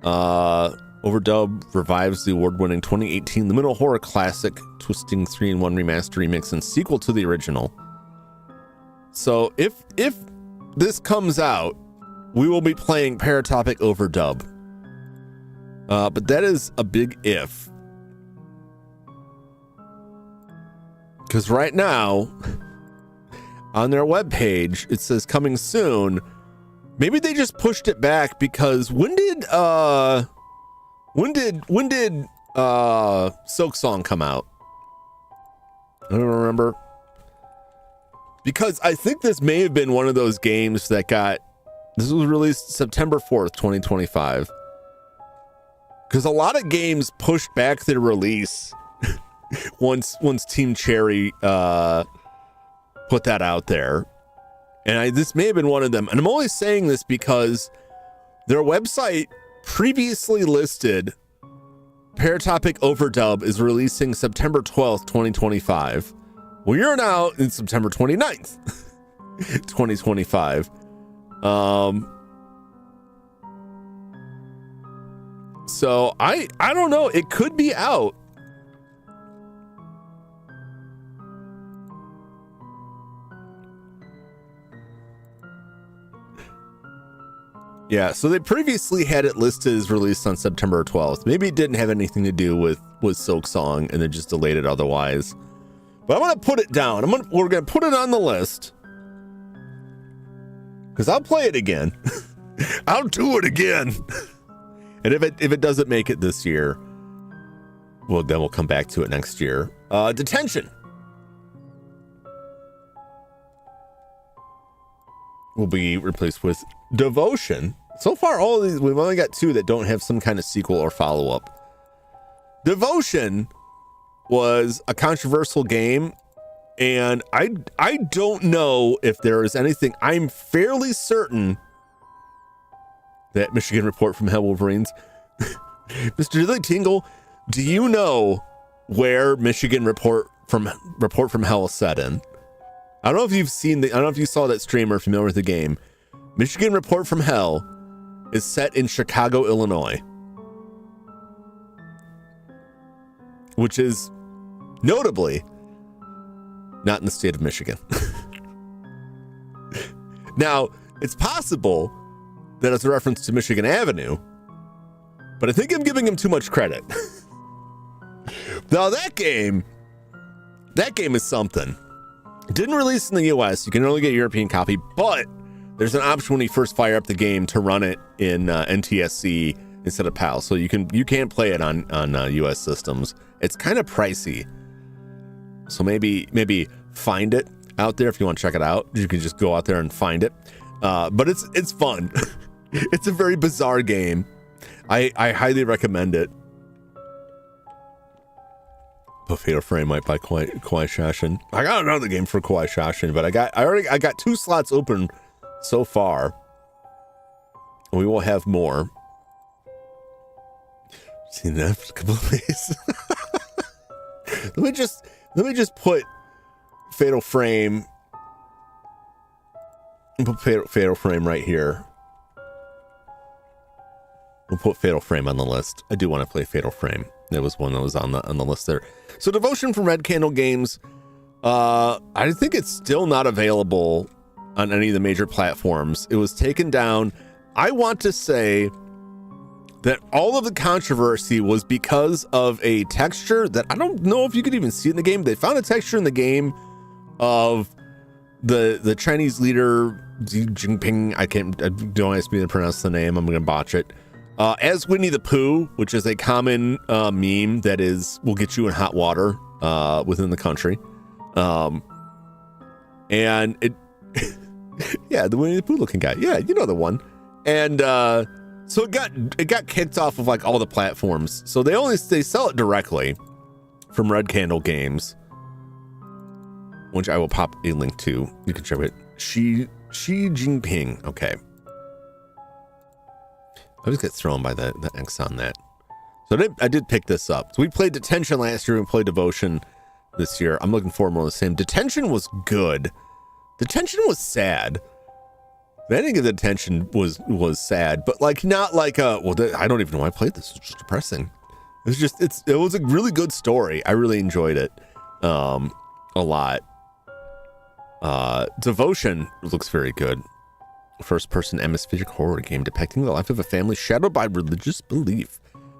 Overdub revives the award-winning 2018 liminal horror classic, twisting 3-in-1 remaster, remix, and sequel to the original. So if this comes out, we will be playing Paratopic Overdub. But that is a big if. Because right now, on their webpage, it says coming soon. Maybe they just pushed it back because when did Silk Song come out? I don't remember. Because I think this may have been one of those games that this was released September 4th, 2025. Because a lot of games pushed back their release once Team Cherry put that out there. And this may have been one of them. And I'm only saying this because their website previously listed Paratopic Overdub is releasing September 12th, 2025. Well, you're now in September 29th, 2025. So I don't know. It could be out. Yeah, so they previously had it listed as released on September 12th. Maybe it didn't have anything to do with Silk Song and they just delayed it otherwise. But I'm going to put it down. We're going to put it on the list. Because I'll play it again. I'll do it again. And if it doesn't make it this year, then we'll come back to it next year. Detention will be replaced with Devotion. So far, all of these, we've only got 2 that don't have some kind of sequel or follow-up. Devotion was a controversial game, and I don't know if there is anything. I'm fairly certain that Michigan Report from Hell Wolverines. Mr. Dilly Tingle, do you know where Michigan Report from Hell is set in? I don't know if you've seen I don't know if you saw that stream or familiar with the game. Michigan Report from Hell is set in Chicago, Illinois, which is notably not in the state of Michigan. Now, it's possible that it's a reference to Michigan Avenue, but I think I'm giving him too much credit. Now, that game is something. It didn't release in the US. You can only get a European copy, but there's an option when you first fire up the game to run it in NTSC instead of PAL. So you can play it on US systems. It's kind of pricey. So maybe find it out there if you want to check it out. You can just go out there and find it. But it's fun. It's a very bizarre game. I highly recommend it. Fatal Frame by Kawhi Shashin. I got another game for Kawhi Shashin, but I got 2 slots open so far. We will have more. Seen that for a couple of days. Let me just put Fatal Frame. Put Fatal Frame right here. We'll put Fatal Frame on the list. I do want to play Fatal Frame. There was one that was on the list there. So Devotion from Red Candle Games. I think it's still not available on any of the major platforms. It was taken down. I want to say that all of the controversy was because of a texture that I don't know if you could even see in the game. They found a texture in the game of the Chinese leader Xi Jinping. Don't ask me to pronounce the name. I'm going to botch it. As Winnie the Pooh, which is a common meme that will get you in hot water within the country. And it, yeah, the Winnie the Pooh looking guy. Yeah, you know the one. And so it got kicked off of like all the platforms. So they sell it directly from Red Candle Games, which I will pop a link to. You can check it. Xi Jinping. Okay. I just get thrown by the X on that. So I did pick this up. So we played Detention last year and played Devotion this year. I'm looking for more of the same. Detention was good. Detention was sad. The ending of Detention was sad, but like not like I don't even know why I played this. It's just depressing. It was a really good story. I really enjoyed it a lot. Devotion looks very good. First-person atmospheric horror game depicting the life of a family shadowed by religious belief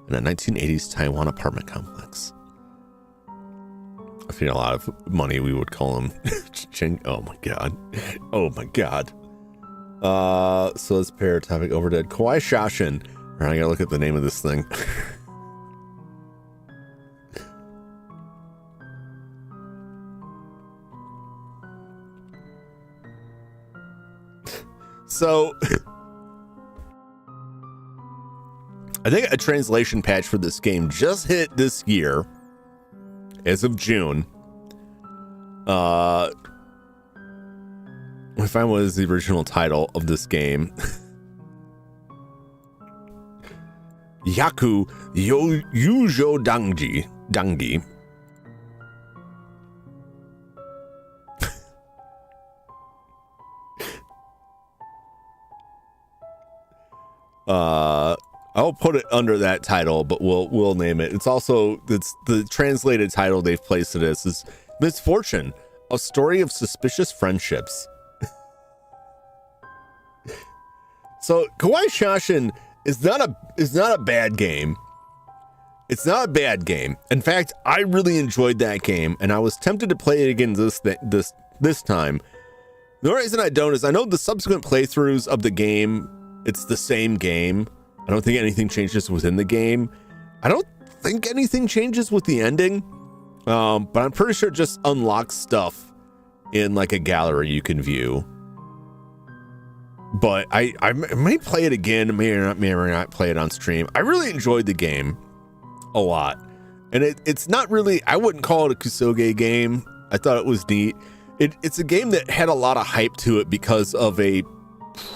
in a 1980s Taiwan apartment complex. I feel a lot of money we would call him. Oh my god. Oh my god. So let's pair topic Overdid. Kawhi Shashin. All right, I gotta look at the name of this thing. So, I think a translation patch for this game just hit this year, as of June. Let me find what is the original title of this game. Yaku Yujo Dangi. I'll put it under that title, but we'll name it. It's the translated title they've placed it as is Misfortune, a story of suspicious friendships. So Kawhi Shashin is not a bad game. It's not a bad game. In fact, I really enjoyed that game, and I was tempted to play it again this time. The reason I don't is I know the subsequent playthroughs of the game, it's the same game. I don't think anything changes within the game. I don't think anything changes with the ending. But I'm pretty sure it just unlocks stuff in like a gallery you can view. But I may play it again, may or not play it on stream. I really enjoyed the game a lot. And it's not really, I wouldn't call it a Kusoge game. I thought it was neat. It's a game that had a lot of hype to it because of a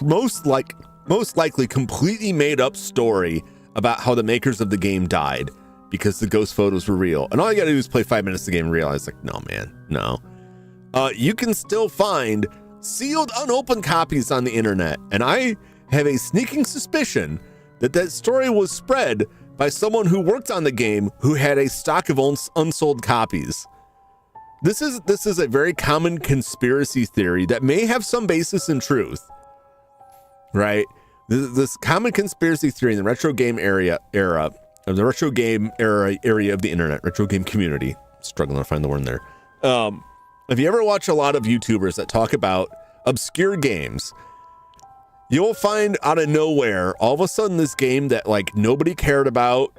most likely completely made up story about how the makers of the game died because the ghost photos were real. And all you gotta do is play 5 minutes of the game and realize, like, no, man, no. You can still find sealed, unopened copies on the internet. And I have a sneaking suspicion that story was spread by someone who worked on the game who had a stock of unsold copies. This is a very common conspiracy theory that may have some basis in truth, right? This common conspiracy theory in the retro game area of the retro game area of the internet, retro game community. Struggling to find the word there. If you ever watch a lot of YouTubers that talk about obscure games, you'll find out of nowhere, all of a sudden, this game that like nobody cared about,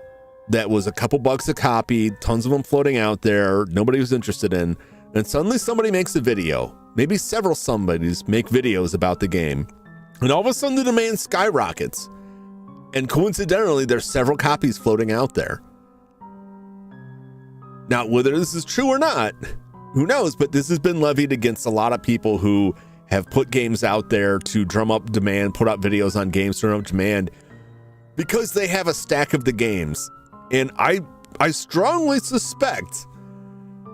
that was a couple bucks a copy, tons of them floating out there, nobody was interested in, and suddenly somebody makes a video. Maybe several somebodies make videos about the game, and all of a sudden the demand skyrockets. And coincidentally, there's several copies floating out there. Now, whether this is true or not, who knows? But this has been levied against a lot of people who have put games out there to drum up demand, put out videos on games to drum up demand, because they have a stack of the games. And I strongly suspect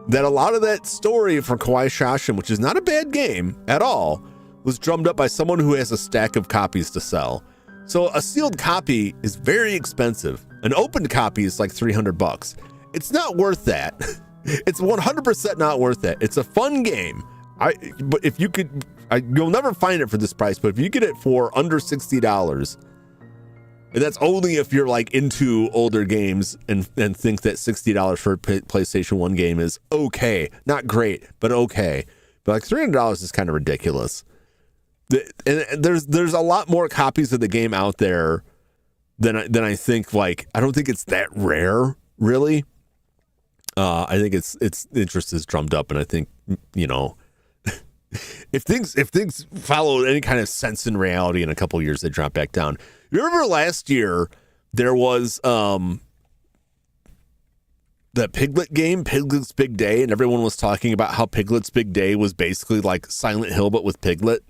that a lot of that story for Kawaii Shashin, which is not a bad game at all, was drummed up by someone who has a stack of copies to sell. So a sealed copy is very expensive. An opened copy is like $300. It's not worth that. It's 100% not worth it. It's a fun game. But if you could, you'll never find it for this price, but if you get it for under $60, and that's only if you're like into older games and think that $60 for a PlayStation 1 game is okay. Not great, but okay. But like $300 is kind of ridiculous. And there's a lot more copies of the game out there than I think. Like, I don't think it's that rare, really. I think its interest is drummed up, and I think, you know, if things follow any kind of sense in reality, in a couple of years they drop back down. You remember last year there was the Piglet game, Piglet's Big Day, and everyone was talking about how Piglet's Big Day was basically like Silent Hill but with Piglet.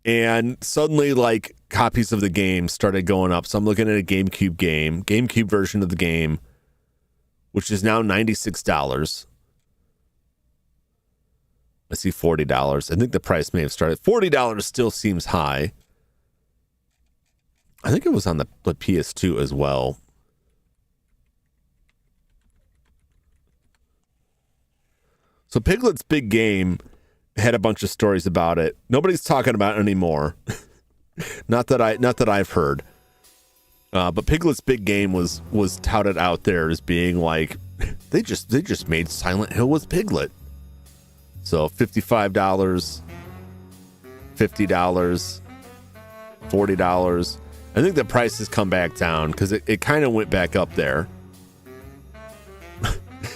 And suddenly, like, copies of the game started going up. So I'm looking at a GameCube version of the game, which is now $96. I see $40. I think the price may have started. $40 still seems high. I think it was on the PS2 as well. So Piglet's Big Game had a bunch of stories about it. Nobody's talking about it anymore. not that I've heard. But Piglet's Big Game was touted out there as being like, they just made Silent Hill with Piglet. So $55, $50, $40. I think the price has come back down because it kind of went back up there.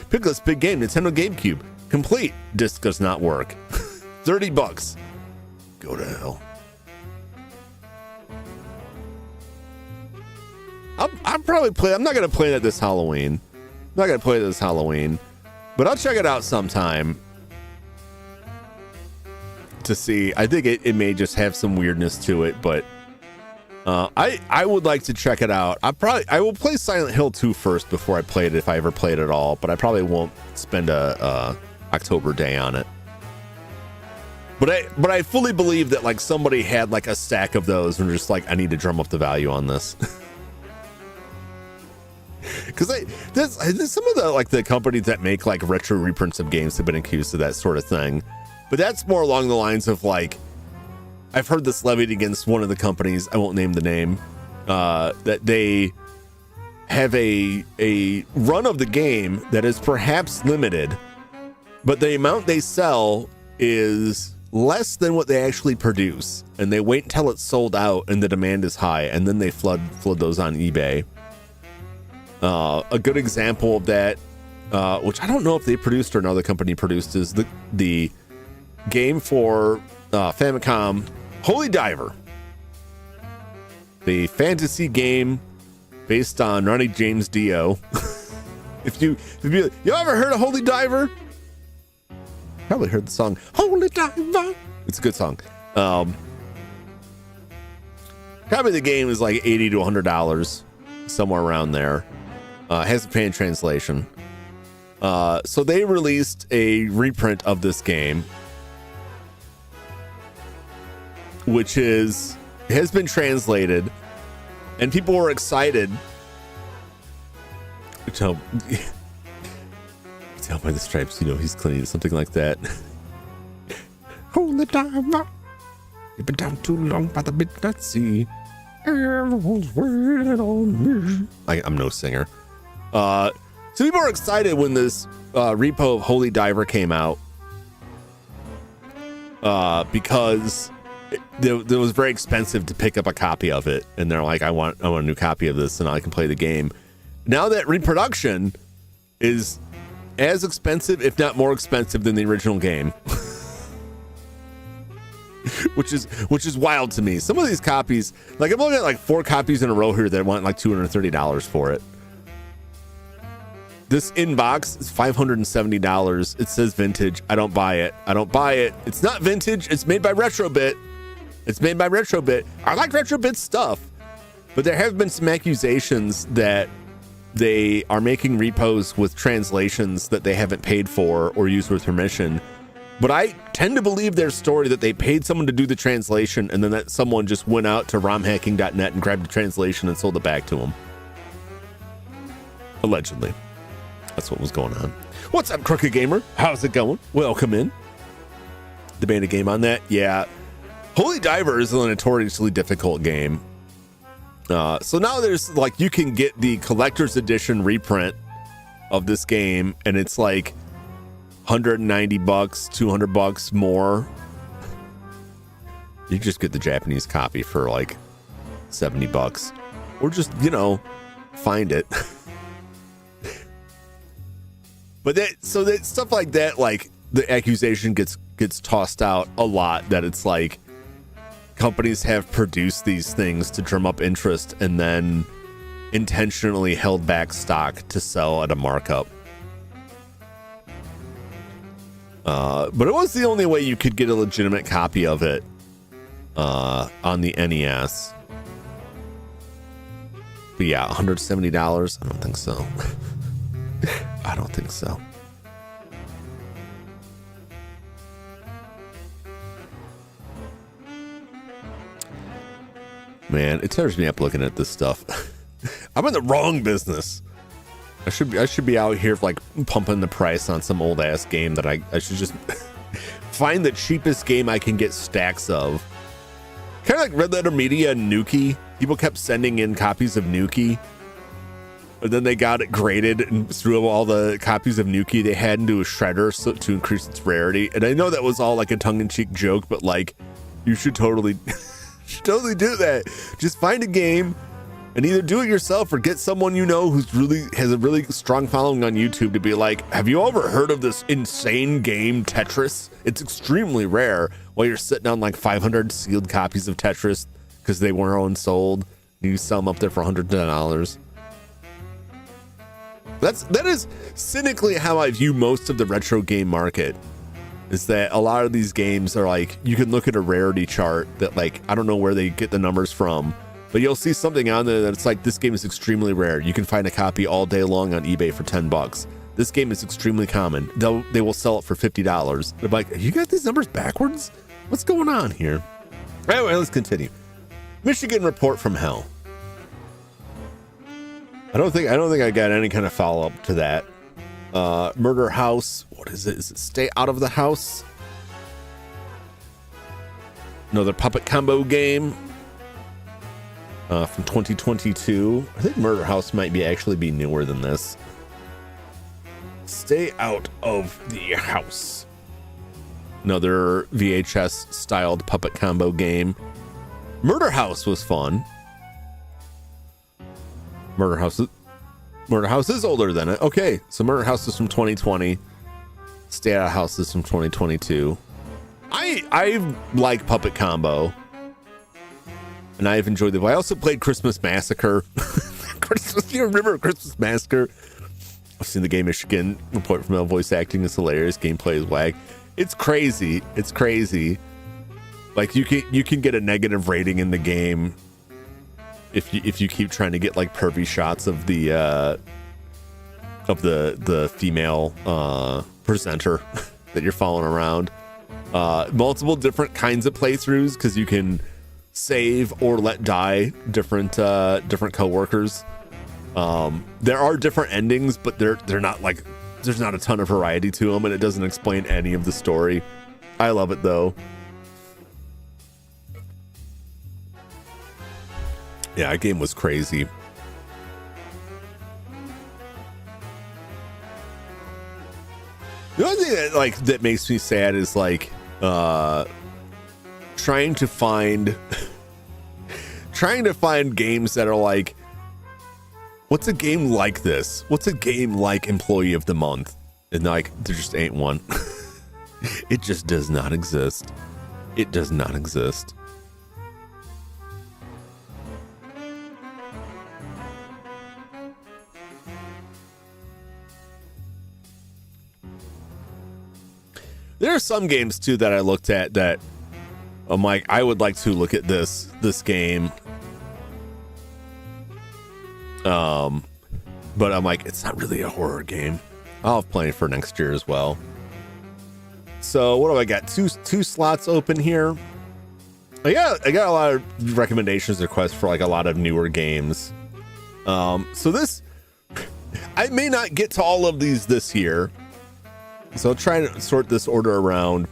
Piglet's Big Game, Nintendo GameCube. Complete. Disc does not work. $30. Go to hell. I'm probably I'm not going to play that this Halloween. But I'll check it out sometime to see. I think it may just have some weirdness to it, but I would like to check it out. I will play Silent Hill 2 first before I play it, if I ever play it at all, but I probably won't spend a October day on it. But I fully believe that like somebody had like a stack of those and just like, I need to drum up the value on this. Because some of the like the companies that make like retro reprints of games have been accused of that sort of thing. But that's more along the lines of like, I've heard this levied against one of the companies, I won't name the name, that they have a run of the game that is perhaps limited, but the amount they sell is less than what they actually produce, and they wait until it's sold out and the demand is high, and then they flood those on eBay. A good example of that, which I don't know if they produced or another company produced, is the game for Famicom, Holy Diver. The fantasy game based on Ronnie James Dio. If you ever heard of Holy Diver? Probably heard the song Holy Diver. It's a good song. Probably the game is like $80 to $100, somewhere around there. Has a fan translation. So they released a reprint of this game, which has been translated, and people were excited. Tell by the stripes, he's clean, something like that. Holy diver, you've been down too long by the midnight sea. Everyone's waiting on me. I'm no singer. So people were excited when this repo of Holy Diver came out, because it was very expensive to pick up a copy of it, and they're like, I want a new copy of this, and I can play the game. Now that reproduction is as expensive, if not more expensive, than the original game, which is wild to me. Some of these copies, like I'm looking at like 4 copies in a row here that want like $230 for it. This inbox is $570. It says vintage. I don't buy it. It's not vintage. It's made by Retrobit. I like Retrobit stuff, but there have been some accusations that they are making repos with translations that they haven't paid for or used with permission. But I tend to believe their story that they paid someone to do the translation, and then that someone just went out to romhacking.net and grabbed the translation and sold it back to them. Allegedly. That's what was going on. What's up, Crooked Gamer? How's it going? Welcome in. Debate a game on that? Yeah. Holy Diver is a notoriously difficult game. So now there's like, you can get the collector's edition reprint of this game, and it's like $190, $200 more. You just get the Japanese copy for like $70, or just, find it. But that stuff like that, like the accusation gets tossed out a lot, that it's like companies have produced these things to drum up interest and then intentionally held back stock to sell at a markup. But it was the only way you could get a legitimate copy of it on the NES. But yeah, $170? I don't think so. I don't think so. Man, it tears me up looking at this stuff. I'm in the wrong business. I should be out here like pumping the price on some old ass game that I should just find the cheapest game I can get stacks of. Kind of like Red Letter Media and Nuki. People kept sending in copies of Nuki, but then they got it graded and threw all the copies of Nuki they had into a shredder to increase its rarity. And I know that was all like a tongue-in-cheek joke, but like, you should totally do that. Just find a game and either do it yourself or get someone who's has a really strong following on YouTube to be like, have you ever heard of this insane game Tetris? It's extremely rare, while you're sitting on like 500 sealed copies of Tetris because they weren't unsold. You sell them up there for $110. That is cynically how I view most of the retro game market, is that a lot of these games are like, you can look at a rarity chart that like, I don't know where they get the numbers from, but you'll see something on there that's like, this game is extremely rare. You can find a copy all day long on eBay for $10. This game is extremely common. They will sell it for $50. They're like, you got these numbers backwards? What's going on here? Anyway, let's continue. Michigan report from hell. I don't think I got any kind of follow-up to that. Murder House. What is it? Is it Stay Out of the House? Another puppet combo game from 2022. I think Murder House might actually be newer than this. Stay Out of the House. Another VHS styled puppet combo game. Murder House was fun. Murder House. Murder House is older than it. Okay, so Murder House is from 2020. Stay Out of House is from 2022. I like Puppet Combo, and I've enjoyed the. I also played Christmas Massacre. You remember Christmas Massacre? I've seen the Game Michigan report from El. Voice acting is hilarious. Gameplay is whack. It's crazy. It's crazy. Like you can get a negative rating in the game if you keep trying to get like pervy shots of the female presenter that you're following around. Multiple different kinds of playthroughs because you can save or let die different coworkers. There are different endings, but they're not like there's not a ton of variety to them, and it doesn't explain any of the story. I love it though. Yeah, that game was crazy. The only thing that makes me sad is trying to find games that are like, what's a game like this? What's a game like Employee of the Month? And like, there just ain't one. It just does not exist. It does not exist. There are some games too that I looked at that I'm like, I would like to look at this game. But I'm like, it's not really a horror game. I'll have plenty for next year as well. So what do I got? Two slots open here. I got a lot of recommendations, requests for like a lot of newer games. So this, I may not get to all of these this year. So I'll try to sort this order around.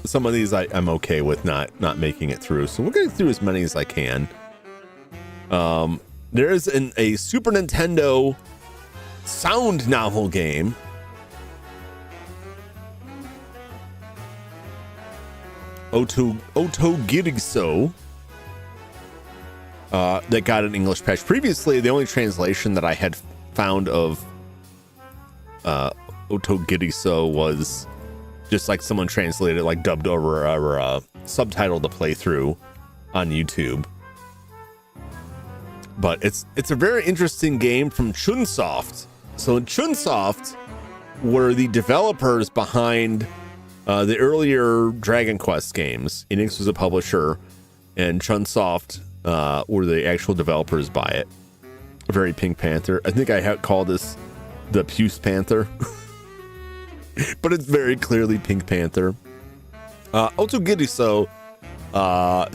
Some of these I'm okay with not making it through. So we're getting through as many as I can. There is a Super Nintendo sound novel game. Otogiriso. That got an English patch. Previously, the only translation that I had found of Otogiriso was just like someone translated, like dubbed over or subtitled the playthrough on YouTube. But it's a very interesting game from Chunsoft. So Chunsoft were the developers behind the earlier Dragon Quest games. Enix was a publisher, and Chunsoft were the actual developers by it. Very Pink Panther. I think I call this the Puce Panther. But it's very clearly Pink Panther. Otogiriso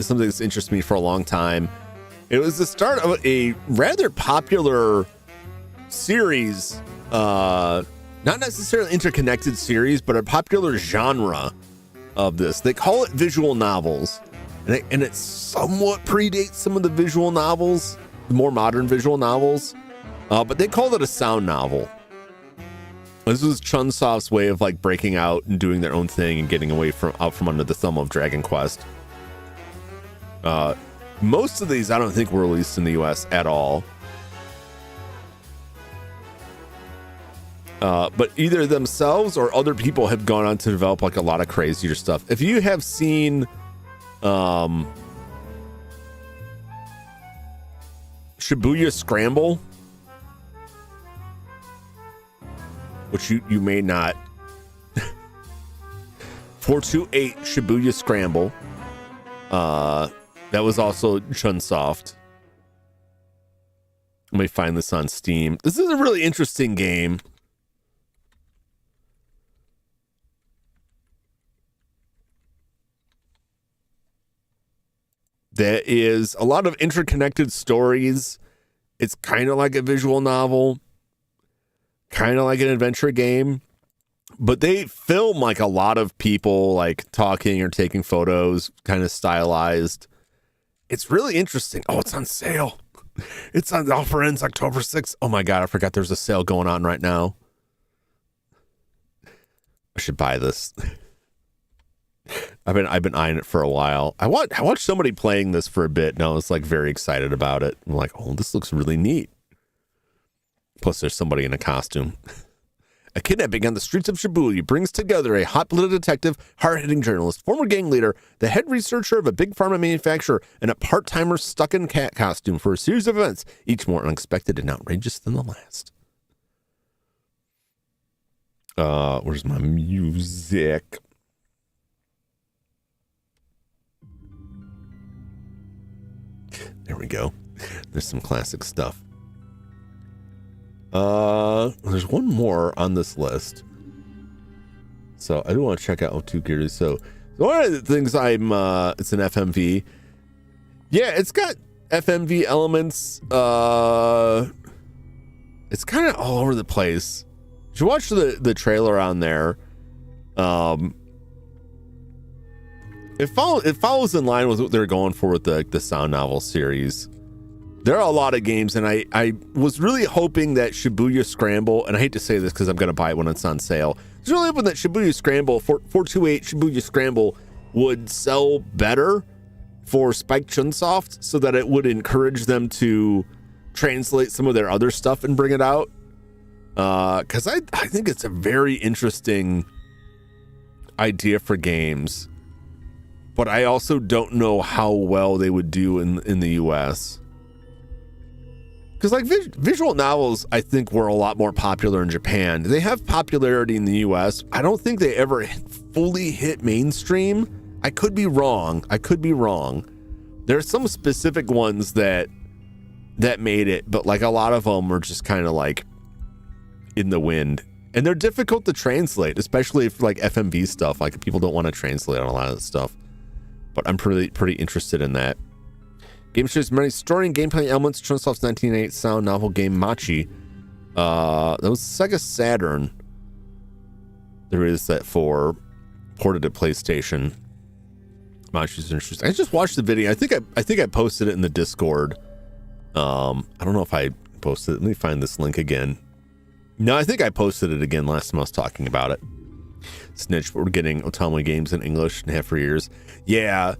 is something that's interested me for a long time. It was the start of a rather popular series, not necessarily interconnected series, but a popular genre of this. They call it visual novels, and it somewhat predates some of the visual novels, the more modern visual novels, but they called it a sound novel. This was Chunsoft's way of like breaking out and doing their own thing and getting away out from under the thumb of Dragon Quest. Most of these I don't think were released in the US at all. But either themselves or other people have gone on to develop like a lot of crazier stuff. If you have seen Shibuya Scramble, which you may not. 428 Shibuya Scramble. That was also Chunsoft. Let me find this on Steam. This is a really interesting game. There is a lot of interconnected stories. It's kind of like a visual novel, kind of like an adventure game, but they film like a lot of people like talking or taking photos, kind of stylized. It's really interesting. Oh, it's on sale. It's on offer ends October 6th. Oh my God, I forgot there's a sale going on right now. I should buy this. I've been eyeing it for a while. I watched somebody playing this for a bit, and I was like very excited about it. I'm like, oh, this looks really neat. Plus, there's somebody in a costume. A kidnapping on the streets of Shibuya brings together a hot-blooded detective, hard-hitting journalist, former gang leader, the head researcher of a big pharma manufacturer, and a part-timer stuck in cat costume for a series of events, each more unexpected and outrageous than the last. Where's my music? There we go. There's some classic stuff. There's one more on this list. So I do want to check out O2 Gears. So one of the things it's an FMV. Yeah, it's got FMV elements. It's kind of all over the place. You should watch the trailer on there. It follows in line with what they're going for with the sound novel series. There are a lot of games, and I was really hoping that Shibuya Scramble, and I hate to say this because I'm going to buy it when it's on sale. I was really hoping that Shibuya Scramble, 428 Shibuya Scramble, would sell better for Spike Chunsoft so that it would encourage them to translate some of their other stuff and bring it out. Because I think it's a very interesting idea for games, but I also don't know how well they would do in the US. Because like visual novels, I think were a lot more popular in Japan. They have popularity in the US. I don't think they ever fully hit mainstream. I could be wrong. There are some specific ones that made it, but like a lot of them were just kind of like in the wind. And they're difficult to translate, especially if like FMV stuff, like people don't want to translate on a lot of this stuff. But I'm pretty interested in that. Game shares many story and gameplay elements. Chunsoft's 1988 sound novel game Machi. That was Sega Saturn. There is that for ported to PlayStation. Machi's interesting. I just watched the video. I think I posted it in the Discord. I don't know if I posted it. Let me find this link again. No, I think I posted it again last time I was talking about it. Snitch, but we're getting Otome games in English and have for years. Yeah.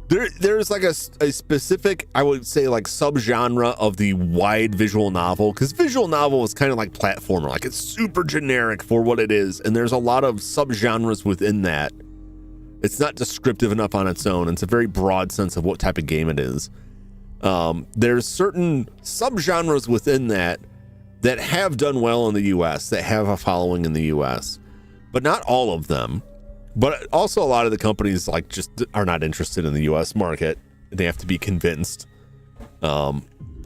There's like a specific, I would say, like subgenre of the wide visual novel, because visual novel is kind of like platformer, like it's super generic for what it is, and there's a lot of subgenres within that. It's not descriptive enough on its own. It's a very broad sense of what type of game it is. There's certain subgenres within that have done well in the US, that have a following in the US, but not all of them. But also a lot of the companies like just are not interested in the US market. They have to be convinced. But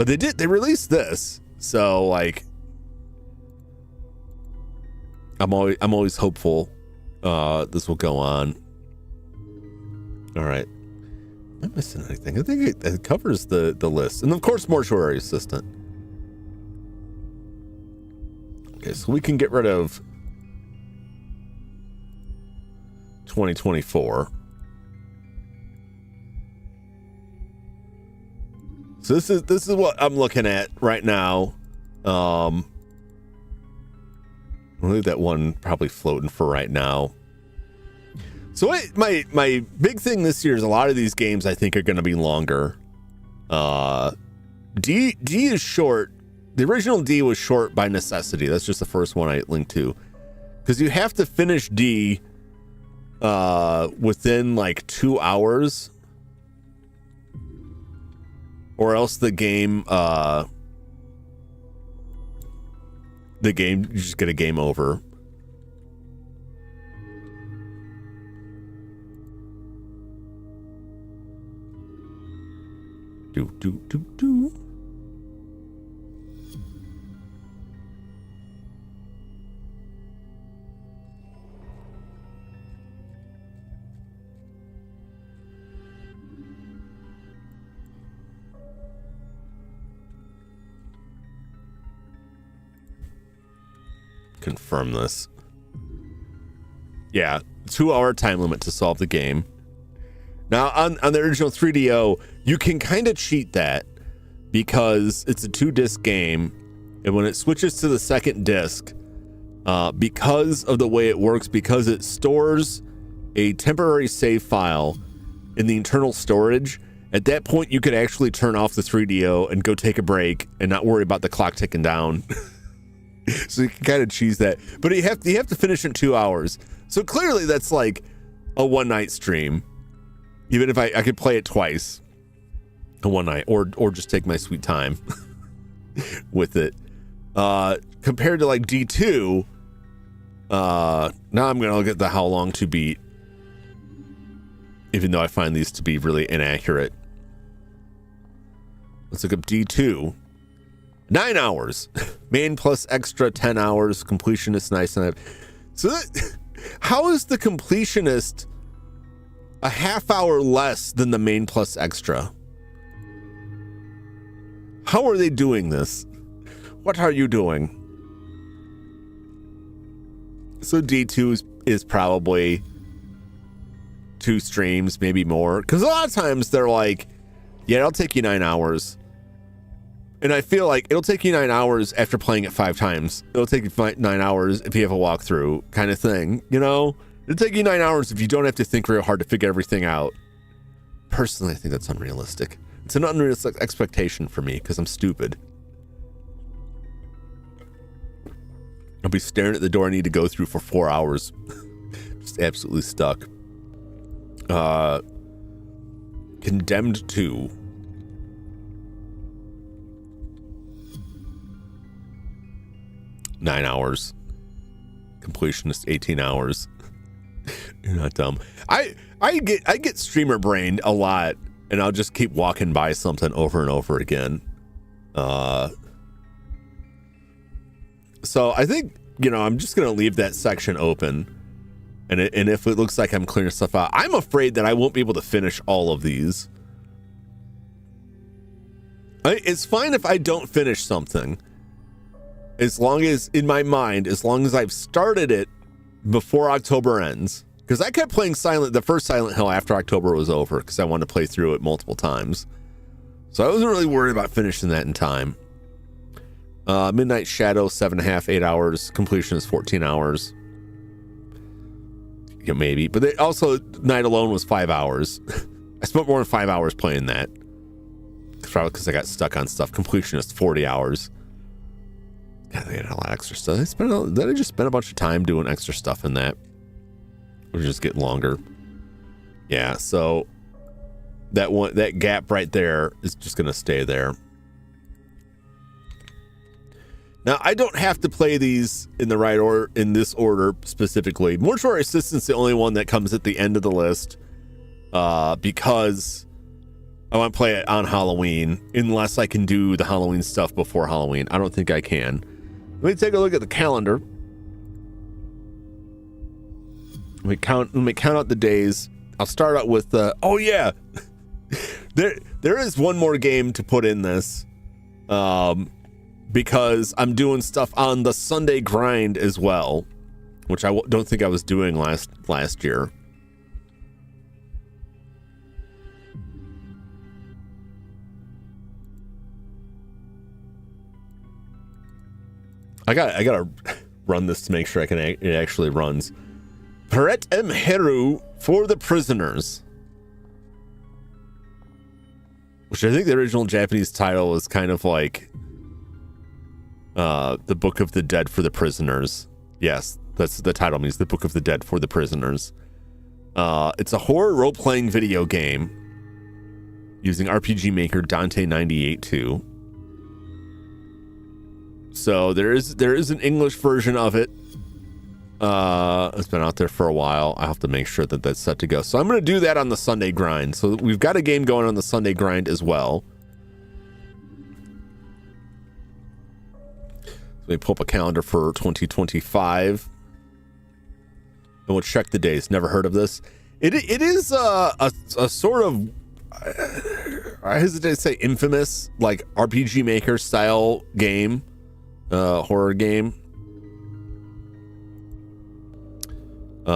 they released this. So like I'm always hopeful this will go on. All right. Am I missing anything? I think it covers the list. And of course, Mortuary Assistant. Okay, so we can get rid of 2024. So this is what I'm looking at right now. I'll leave that one probably floating for right now. So my big thing this year is a lot of these games I think are going to be longer. D is short. The original D was short by necessity. That's just the first one I linked to, because you have to finish D within like 2 hours, or else the game you just get a game over. Do. Confirm this. Yeah, 2 hour time limit to solve the game. Now on the original 3DO, you can kind of cheat that because it's a 2-disc game, and when it switches to the second disc, because of the way it works, because it stores a temporary save file in the internal storage, at that point you could actually turn off the 3DO and go take a break and not worry about the clock ticking down. So you can kind of choose that, but you have to finish in 2 hours. So clearly that's like a one night stream. Even if I could play it twice, a one night, or just take my sweet time with it. Compared to like D2, now I'm gonna look at the how long to beat, even though I find these to be really inaccurate. Let's look up D2. 9 hours. Main plus extra 10 hours. Completionist, nice. So how is the completionist a half hour less than the main plus extra? How are they doing this? What are you doing? So D2 is probably 2 streams, maybe more. Because a lot of times they're like, yeah, it'll take you 9 hours. And I feel like it'll take you 9 hours after playing it 5 times. It'll take you 9 hours if you have a walkthrough kind of thing, you know? It'll take you 9 hours if you don't have to think real hard to figure everything out. Personally, I think that's unrealistic. It's an unrealistic expectation for me because I'm stupid. I'll be staring at the door I need to go through for 4 hours. Just absolutely stuck. Condemned 2. Nine hours. Completionist 18 hours. You're not dumb. I get streamer brained a lot, and I'll just keep walking by something over and over again. So I think, you know, I'm just gonna leave that section open, and if it looks like I'm clearing stuff out, I'm afraid that I won't be able to finish all of these. It's fine if I don't finish something, as long as, in my mind, as long as I've started it before October ends. Because I kept playing the first Silent Hill after October was over, because I wanted to play through it multiple times. So I wasn't really worried about finishing that in time. Midnight Shadow, 7.5, 8 hours. Completion is 14 hours. Yeah, maybe. But also, Night Alone was 5 hours. I spent more than 5 hours playing that. Probably because I got stuck on stuff. Completion is 40 hours. God, they had a lot of extra stuff. I just spent a bunch of time doing extra stuff in that. We're just getting longer. Yeah, so that gap right there is just gonna stay there. Now I don't have to play these in the right order, in this order specifically. Mortuary Assistant's the only one that comes at the end of the list, because I want to play it on Halloween, unless I can do the Halloween stuff before Halloween. I don't think I can. Let me take a look at the calendar. Let me count out the days. I'll start out with oh yeah. there is one more game to put in this. Because I'm doing stuff on the Sunday grind as well, which I don't think I was doing last year. I gotta run this to make sure it actually runs. Peret Emheru for the Prisoners, which I think the original Japanese title is kind of like the Book of the Dead for the Prisoners. Yes, that's the title, means the Book of the Dead for the Prisoners. It's a horror role-playing video game using RPG Maker Dante 98.2. So there is an English version of it. It's been out there for a while. I have to make sure that that's set to go. So I'm going to do that on the Sunday grind. So we've got a game going on the Sunday grind as well. Let me pull up a calendar for 2025. And we'll check the days. Never heard of this. It is a sort of, I hesitate to say infamous, like RPG Maker style game, horror game.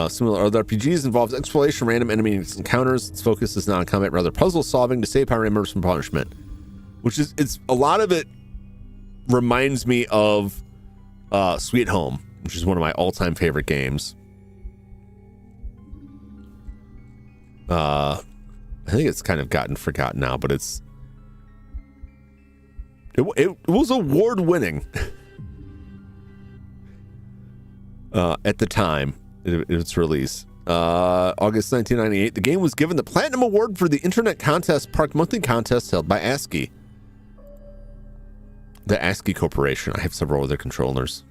Similar other RPGs involves exploration, random enemy encounters. Its focus is not on combat, rather puzzle solving to save power members from punishment. Which is, it's a lot of it reminds me of Sweet Home, which is one of my all-time favorite games. I think it's kind of gotten forgotten now, but it was award-winning. at the time its release. August 1998, the game was given the Platinum Award for the Internet Contest Park monthly contest held by ASCII. The ASCII Corporation. I have several other controllers.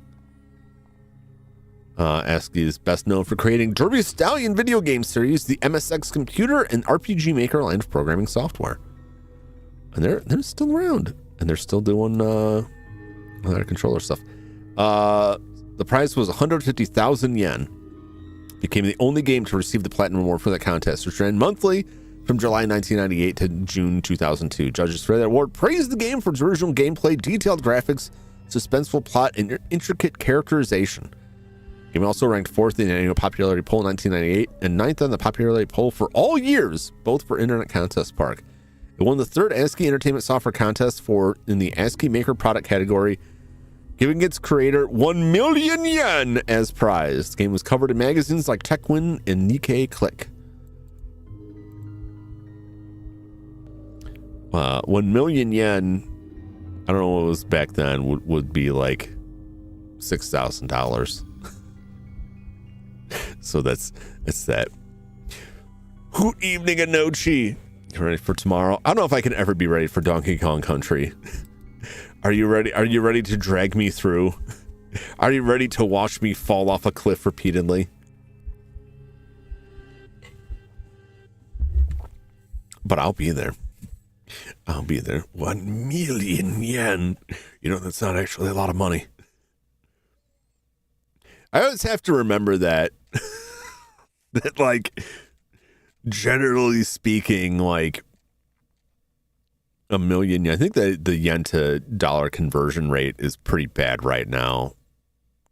ASCII is best known for creating Derby Stallion video game series, the MSX Computer, and RPG Maker line of programming software. And they're still around, and they're still doing other controller stuff. The prize was 150,000 yen. Became the only game to receive the Platinum Award for that contest, which ran monthly from July 1998 to June 2002. Judges for that award praised the game for its original gameplay, detailed graphics, suspenseful plot, and intricate characterization. The game also ranked 4th in the annual popularity poll in 1998 and 9th on the popularity poll for all years, both for Internet Contest Park. It won the 3rd ASCII Entertainment Software Contest in the ASCII Maker Product category, giving its creator 1 million yen as prize. The game was covered in magazines like TechWin and Nikkei Click. 1 million yen, I don't know what it was back then, would be like $6,000. So that's that. Good evening, Anochi. You ready for tomorrow? I don't know if I can ever be ready for Donkey Kong Country. Are you ready? Are you ready to drag me through? Are you ready to watch me fall off a cliff repeatedly? But I'll be there. I'll be there. 1 million yen. You know, that's not actually a lot of money. I always have to remember that, that like, generally speaking, like, 1 million. I think that the yen to dollar conversion rate is pretty bad right now.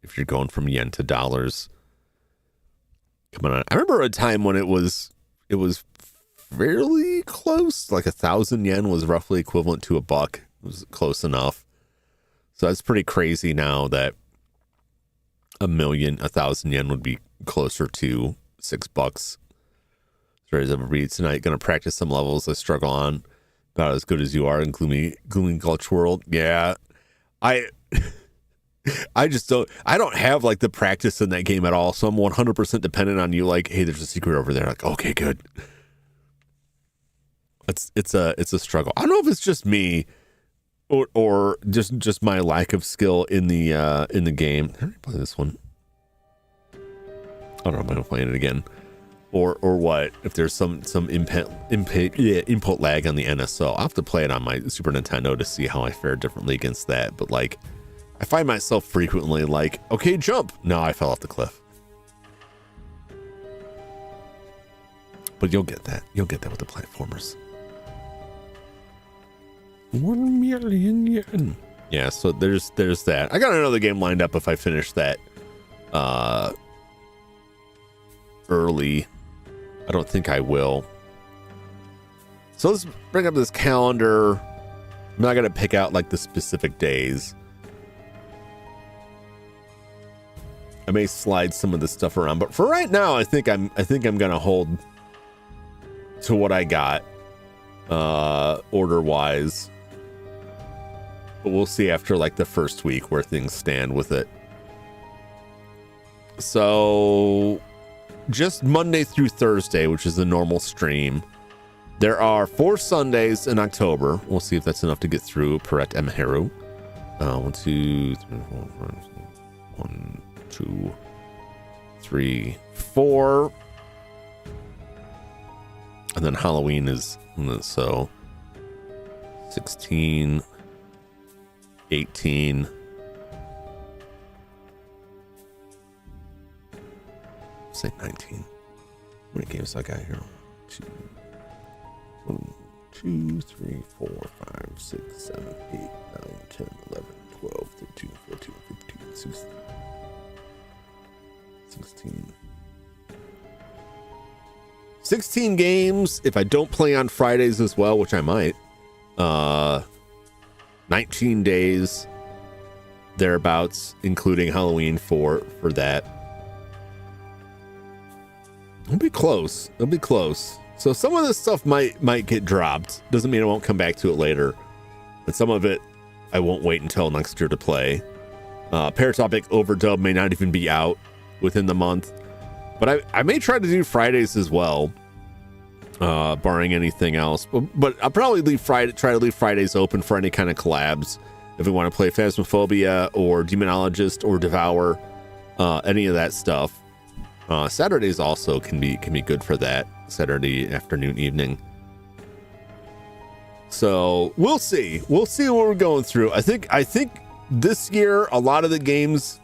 If you're going from yen to dollars. Come on. I remember a time when it was fairly close. Like 1,000 yen was roughly equivalent to $1. It was close enough. So that's pretty crazy now that 1,000 yen would be closer to $6. Sorry, as everybody tonight, going to practice some levels I struggle on. About as good as you are in Gloomy Gulch World. Yeah, I don't have like the practice in that game at all, so I'm 100% dependent on you. Like, hey, there's a secret over there. Like, okay, good. It's a struggle. I don't know if it's just me or just my lack of skill in the game. How do I play this one? I don't know if I'm gonna play it again. Or what, if there's some input lag on the NSO. I'll have to play it on my Super Nintendo to see how I fare differently against that. But like, I find myself frequently like, okay, jump. No, I fell off the cliff. But you'll get that. You'll get that with the platformers. 1 million yen. Yeah, so there's that. I got another game lined up if I finish that early. I don't think I will. So let's bring up this calendar. I'm not gonna pick out like the specific days. I may slide some of this stuff around, but for right now, I think I'm gonna hold to what I got order wise. But we'll see after like the first week where things stand with it. So just Monday through Thursday, which is the normal stream. There are 4 Sundays in October. We'll see if that's enough to get through. Paret Emheru. 1, 2, 3, 4, 5, 6, 1, 2, 3, 4. And then Halloween is so 16, 18. Say 19. How many games I got here? 1, 2, 3, 4, 5, 6, 7, 8, 9, 10, 11, 12, 13, 14, 15, 16. 16 games if I don't play on Fridays as well, which I might. 19 days thereabouts, including Halloween for that. It'll be close. It'll be close. So some of this stuff might get dropped. Doesn't mean I won't come back to it later. But some of it I won't wait until next year to play. Paratopic Overdub may not even be out within the month. But I may try to do Fridays as well, barring anything else. But I'll probably try to leave Fridays open for any kind of collabs. If we want to play Phasmophobia or Demonologist or Devour, any of that stuff. Saturdays also can be good for that. Saturday afternoon, evening. So we'll see. We'll see what we're going through. I think this year a lot of the games,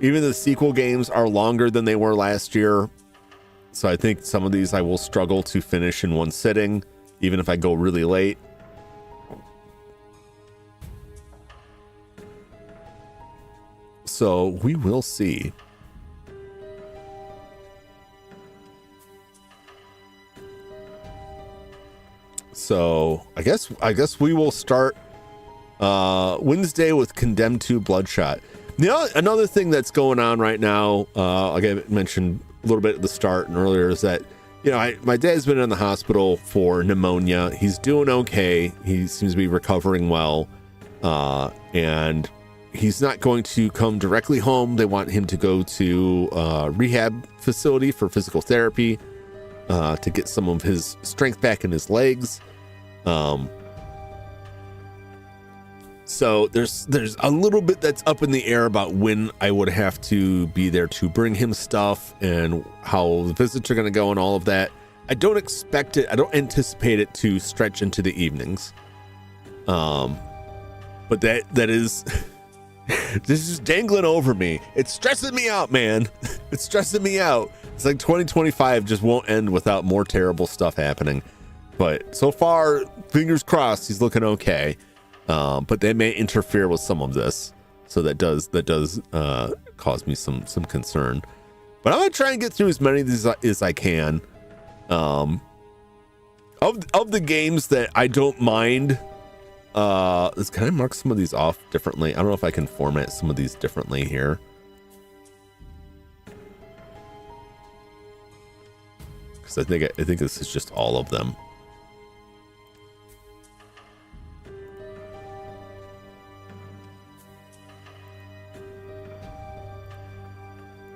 even the sequel games, are longer than they were last year. So I think some of these I will struggle to finish in one sitting, even if I go really late. So we will see. So I guess we will start Wednesday with Condemned 2 Bloodshot. Now, another thing that's going on right now, like I mentioned a little bit at the start and earlier, is that, you know, my dad's been in the hospital for pneumonia. He's doing okay. He seems to be recovering well. And he's not going to come directly home. They want him to go to a rehab facility for physical therapy to get some of his strength back in his legs. So there's a little bit that's up in the air about when I would have to be there to bring him stuff and how the visits are going to go and all of that. I don't anticipate it to stretch into the evenings. But that is this is dangling over me. It's stressing me out, man. It's stressing me out. It's like 2025 just won't end without more terrible stuff happening. But so far, fingers crossed, he's looking okay. But they may interfere with some of this, so that does cause me some concern. But I'm gonna try and get through as many of these as I can. Of the games that I don't mind, can I mark some of these off differently? I don't know if I can format some of these differently here. Because I think this is just all of them.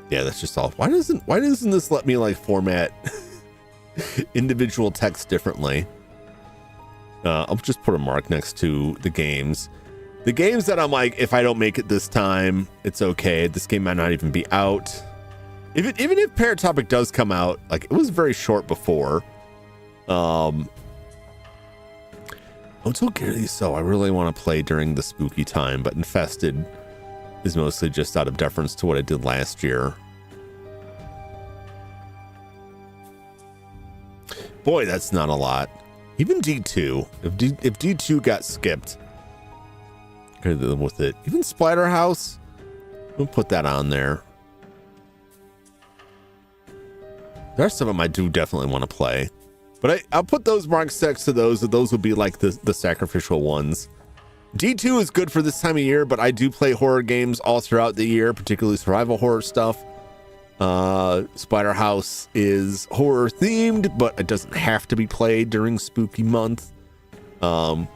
Yeah, that's just all. Why doesn't this let me like format individual text differently? I'll just put a mark next to the games. The games that I'm like, if I don't make it this time, it's okay. This game might not even be out. Even if Paratopic does come out, like it was very short before. Until Gearly, so I really want to play during the spooky time, but Infested is mostly just out of deference to what I did last year. Boy, that's not a lot. Even D2, if D2 got skipped, could live with it. Even Splatterhouse, we'll put that on there. The rest of them I do definitely want to play, but I'll put those marks next to those. Those would be like the sacrificial ones. D2 is good for this time of year, but I do play horror games all throughout the year, particularly survival horror stuff. Splatterhouse is horror themed, but it doesn't have to be played during spooky month. But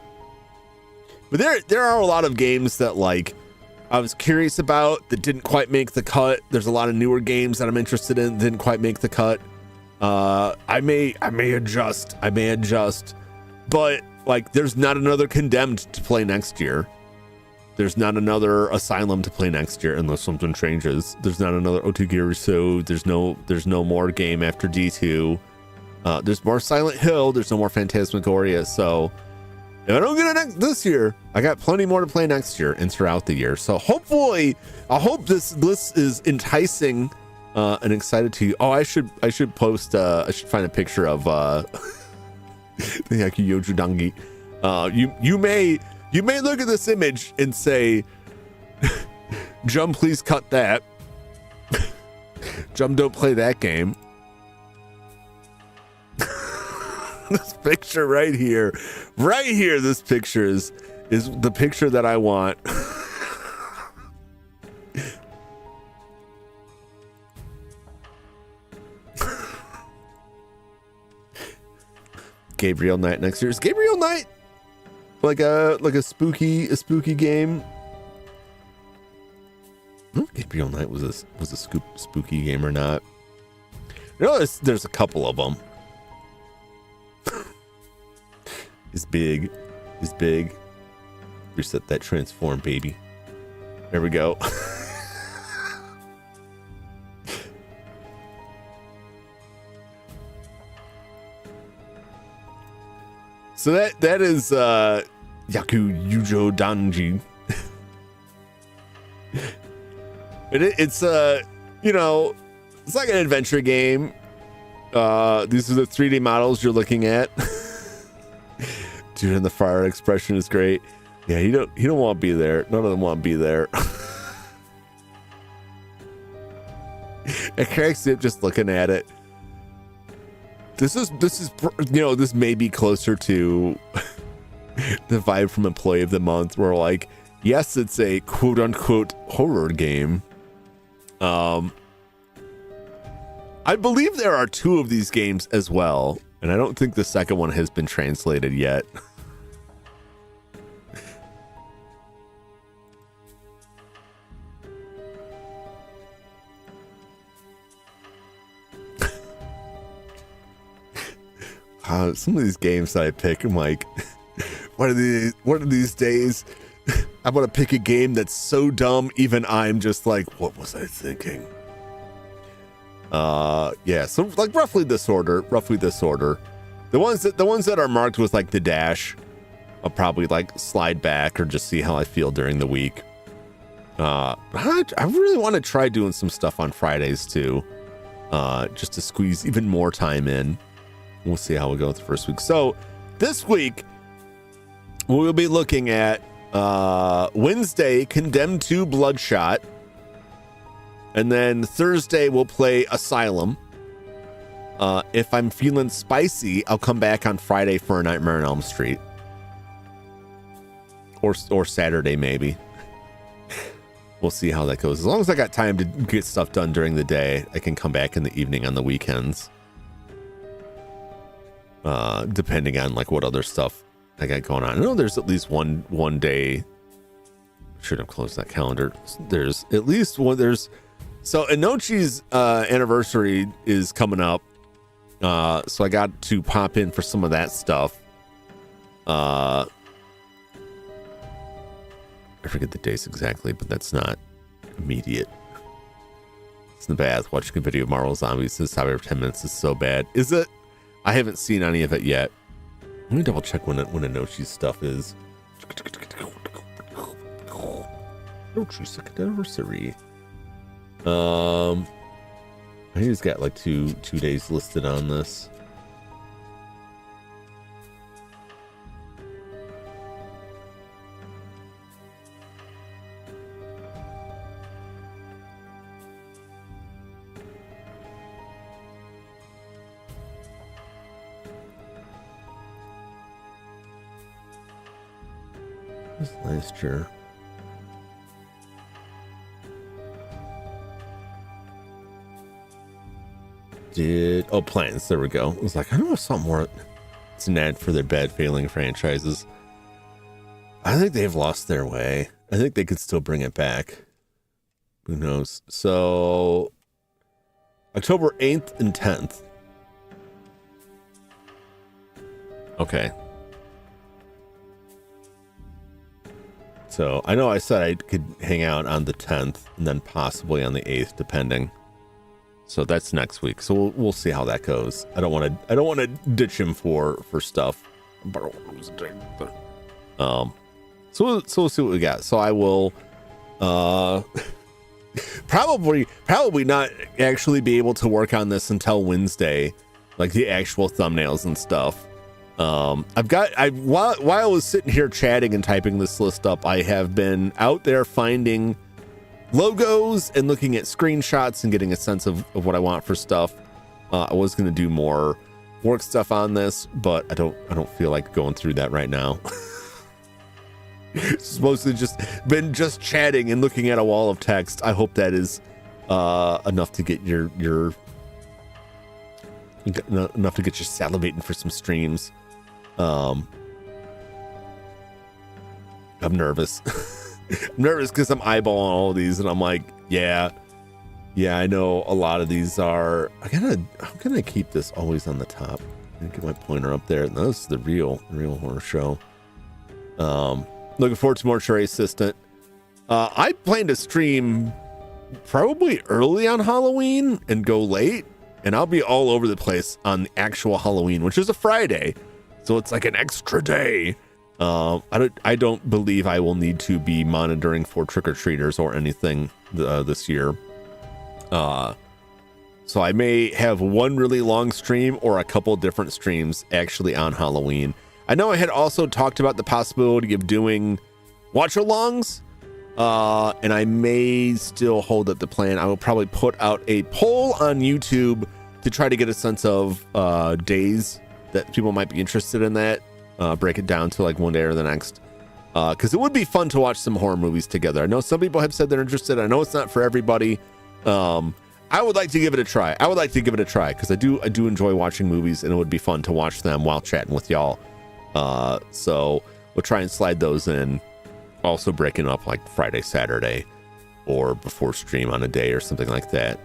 there are a lot of games that like I was curious about that didn't quite make the cut. There's a lot of newer games that I'm interested in that didn't quite make the cut. I may adjust, but like there's not another Condemned to play next year. There's not another Asylum to play next year unless something changes. There's not another Otogirisu. There's no more game after D2. There's more Silent Hill. There's no more Phantasmagoria. So if I don't get it this year, I got plenty more to play next year and throughout the year. So hopefully, I hope this list is enticing and excited to you. Oh, I should post. I should find a picture of the Yakuyojudangi. You may look at this image and say, Jum, please cut that. Jum, don't play that game. This picture right here, this picture is the picture that I want. Gabriel Knight next year. Is Gabriel Knight like a spooky game? Okay, Scorpio Knight was a spooky game or not. You know, there's a couple of them. It's big. Reset that transform, baby. There we go. So that is Yaku Yujo Danji. It's you know, it's like an adventure game. These are the 3D models you're looking at. Dude, and the fire expression is great. Yeah, you don't want to be there. None of them want to be there. It cracks me up just looking at it. This is you know, this may be closer to the vibe from Employee of the Month, where like, yes, it's a quote unquote horror game. I believe there are 2 of these games as well, and I don't think the second one has been translated yet. Some of these games that I pick, I'm like, one of these days, I'm gonna pick a game that's so dumb, even I'm just like, what was I thinking? Yeah, so like roughly this order. The ones that are marked with like the dash, I'll probably like slide back or just see how I feel during the week. I really want to try doing some stuff on Fridays too, just to squeeze even more time in. We'll see how we go with the first week. So this week we'll be looking at Wednesday, Condemned 2 Bloodshot. And then Thursday we'll play Asylum. If I'm feeling spicy, I'll come back on Friday for a Nightmare on Elm Street. Or Saturday maybe. We'll see how that goes. As long as I got time to get stuff done during the day, I can come back in the evening on the weekends. Depending on like what other stuff I got going on. I know there's at least one day. Should have closed that calendar. There's at least one. So Inochi's anniversary is coming up. So I got to pop in for some of that stuff. I forget the dates exactly, but that's not immediate. It's in the bath watching a video of Marvel Zombies this time every 10 minutes is so bad. Is it? I haven't seen any of it yet. Let me double check when Inochi's stuff is. Inochi's second anniversary. I think he's got like two days listed on this. Last year. Plans. There we go. I was like, I know something more. It's an ad for their bad failing franchises. I think they've lost their way. I think they could still bring it back. Who knows? So October 8th and 10th. Okay. So I know I said I could hang out on the 10th and then possibly on the 8th, depending. So that's next week. So we'll see how that goes. I don't want to ditch him for stuff. So we'll see what we got. So I will probably not actually be able to work on this until Wednesday, like the actual thumbnails and stuff. While I was sitting here chatting and typing this list up, I have been out there finding logos and looking at screenshots and getting a sense of what I want for stuff. I was going to do more work stuff on this, but I don't feel like going through that right now. It's mostly just chatting and looking at a wall of text. I hope that is enough to get enough to get you salivating for some streams. I'm nervous. I'm nervous because I'm eyeballing all of these and I'm like, Yeah. Yeah, I know a lot of these are. How can I keep this always on the top? I'm gonna get my pointer up there. No, this is the real horror show. Looking forward to Mortuary Assistant. I plan to stream probably early on Halloween and go late, and I'll be all over the place on the actual Halloween, which is a Friday, so it's like an extra day. I don't believe I will need to be monitoring for trick-or-treaters or anything this year. So I may have one really long stream or a couple different streams actually on Halloween. I know I had also talked about the possibility of doing watch-alongs, and I may still hold up the plan. I will probably put out a poll on YouTube to try to get a sense of days that people might be interested in that. Break it down to like one day or the next, because it would be fun to watch some horror movies together. I know some people have said they're interested. I know it's not for everybody. I would like to give it a try. Because I do enjoy watching movies, and it would be fun to watch them while chatting with y'all. So we'll try and slide those in. Also breaking up like Friday, Saturday, or before stream on a day or something like that.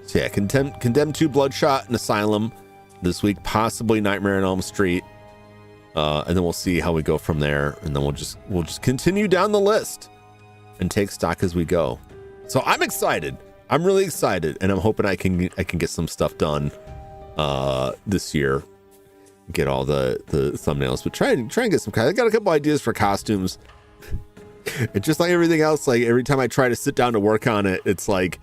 So yeah, Condemned 2, Bloodshot, and Asylum this week, possibly Nightmare on Elm Street, and then we'll see how we go from there, and then we'll just continue down the list and take stock as we go. So I'm excited. I'm really excited, and I'm hoping I can get some stuff done this year. Get all the thumbnails, but try and get some. I got a couple ideas for costumes. It's just like everything else. Like every time I try to sit down to work on it, it's like,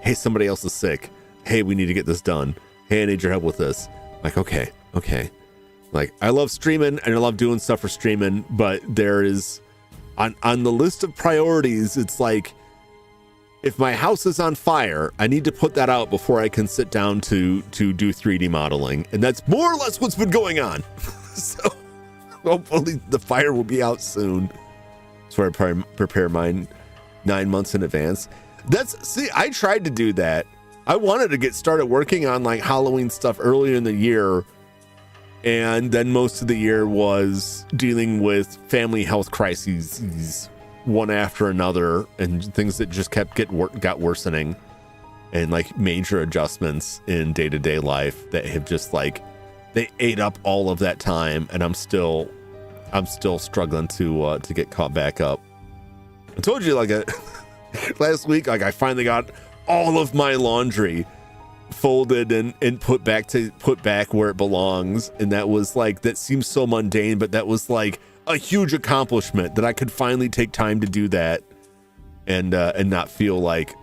hey, somebody else is sick. Hey, we need to get this done. Hey, I need your help with this. Like, okay. Like, I love streaming and I love doing stuff for streaming, but there is on the list of priorities, it's like, if my house is on fire, I need to put that out before I can sit down to do 3D modeling. And that's more or less what's been going on. So hopefully the fire will be out soon. That's where I prepare mine 9 months in advance. I tried to do that. I wanted to get started working on like Halloween stuff earlier in the year, and then most of the year was dealing with family health crises, one after another, and things that just got worsening, and like major adjustments in day-to-day life that have just like they ate up all of that time, and I'm still struggling to get caught back up. I told you like last week, like I finally got all of my laundry folded and put back where it belongs, and that was like, that seems so mundane, but that was like a huge accomplishment that I could finally take time to do that and not feel like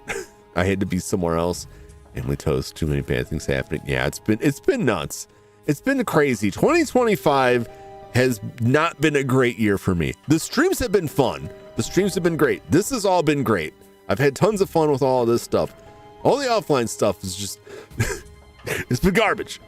I had to be somewhere else. Emily Toast, too many bad things happening. Yeah, it's been nuts. It's been crazy. 2025 has not been a great year for me. The streams have been fun. The streams have been great. This has all been great. I've had tons of fun with all of this stuff. All the offline stuff is just it's been garbage.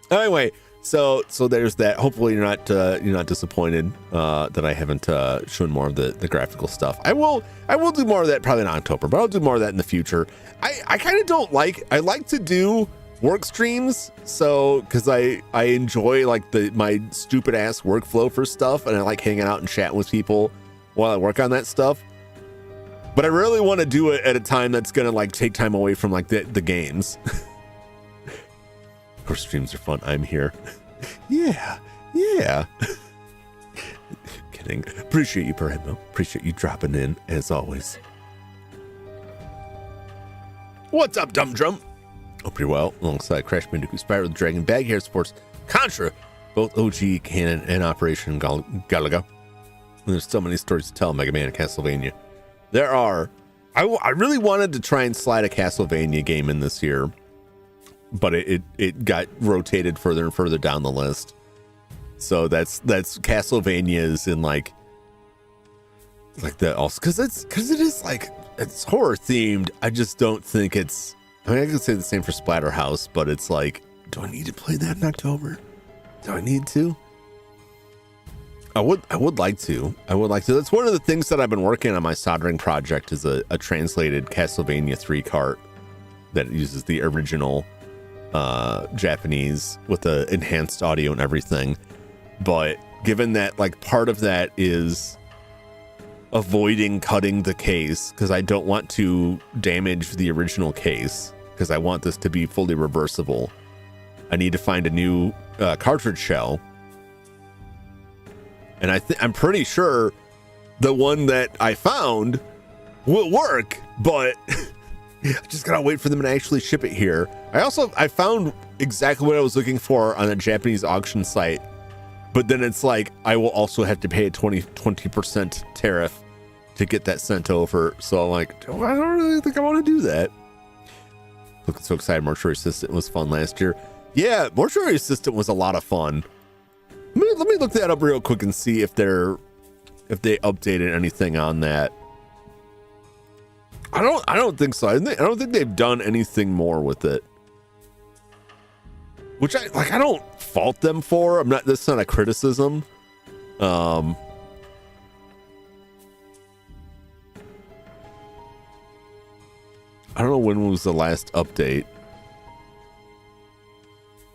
Anyway, so there's that. Hopefully you're not disappointed that I haven't shown more of the graphical stuff. I will do more of that probably in October, but I'll do more of that in the future. I kind of I like to do work streams, so because I enjoy like my stupid ass workflow for stuff, and I like hanging out and chatting with people while I work on that stuff. But I really want to do it at a time that's gonna like take time away from like the games. Of course, streams are fun. I'm here. Yeah. Kidding. Appreciate you, Perhemo. Appreciate you dropping in as always. What's up, Dum Drum? Hope you're well. Alongside Crash Bandicoot, Spyro the Dragon, Bag Hair Sports, Contra, both OG, Canon, and Operation Galaga. And there's so many stories to tell. Mega Man and Castlevania. There are. I really wanted to try and slide a Castlevania game in this year, but it got rotated further and further down the list. So that's Castlevania's in like that also because it is like it's horror themed. I just don't think it's. I mean, I could say the same for Splatterhouse, but it's like, do I need to play that in October? Do I need to? I would like to. That's one of the things that I've been working on my soldering project is a translated Castlevania 3 cart that uses the original Japanese with the enhanced audio and everything. But given that like part of that is avoiding cutting the case because I don't want to damage the original case because I want this to be fully reversible. I need to find a new cartridge shell. And I'm pretty sure the one that I found will work, but I just gotta wait for them to actually ship it here. I found exactly what I was looking for on a Japanese auction site, but then it's like I will also have to pay a 20% tariff to get that sent over. So I'm like, I don't really think I want to do that. Looking so excited. Mortuary Assistant was fun last year. Yeah, Mortuary Assistant was a lot of fun. Let me look that up real quick and see if they updated anything on that. I don't think so. I don't think they've done anything more with it. Which I don't fault them for. That's not a criticism. I don't know when was the last update.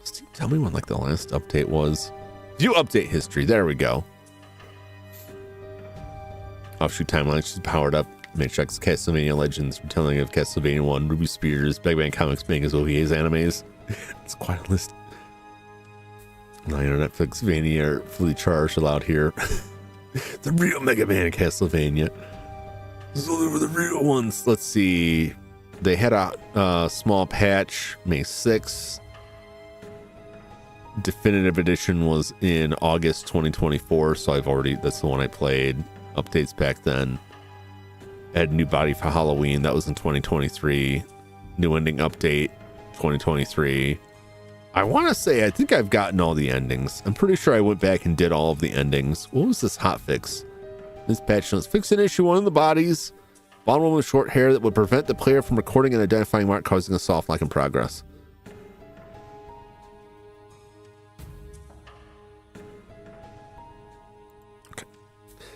Steve, tell me when the last update was. View update history. There we go. Offshoot timeline. She's powered up. Matrix, Castlevania Legends, Retelling of Castlevania 1, Ruby Spears, Big Bang Comics, Mangas, OVAs, animes. It's quite a list. Now Netflix, Vania are fully charged allowed here. The real Mega Man Castlevania. Those were the real ones. Let's see. They had a small patch May 6th. Definitive edition was in August 2024, so that's the one I played. Updates back then. Add new body for Halloween. That was in 2023. New ending update 2023. I want to say I think I've gotten all the endings. I'm pretty sure I went back and did all of the endings. What was this hotfix? This patch notes fix an issue one of the bodies. Bottom one with short hair that would prevent the player from recording an identifying mark, causing a soft lock in progress.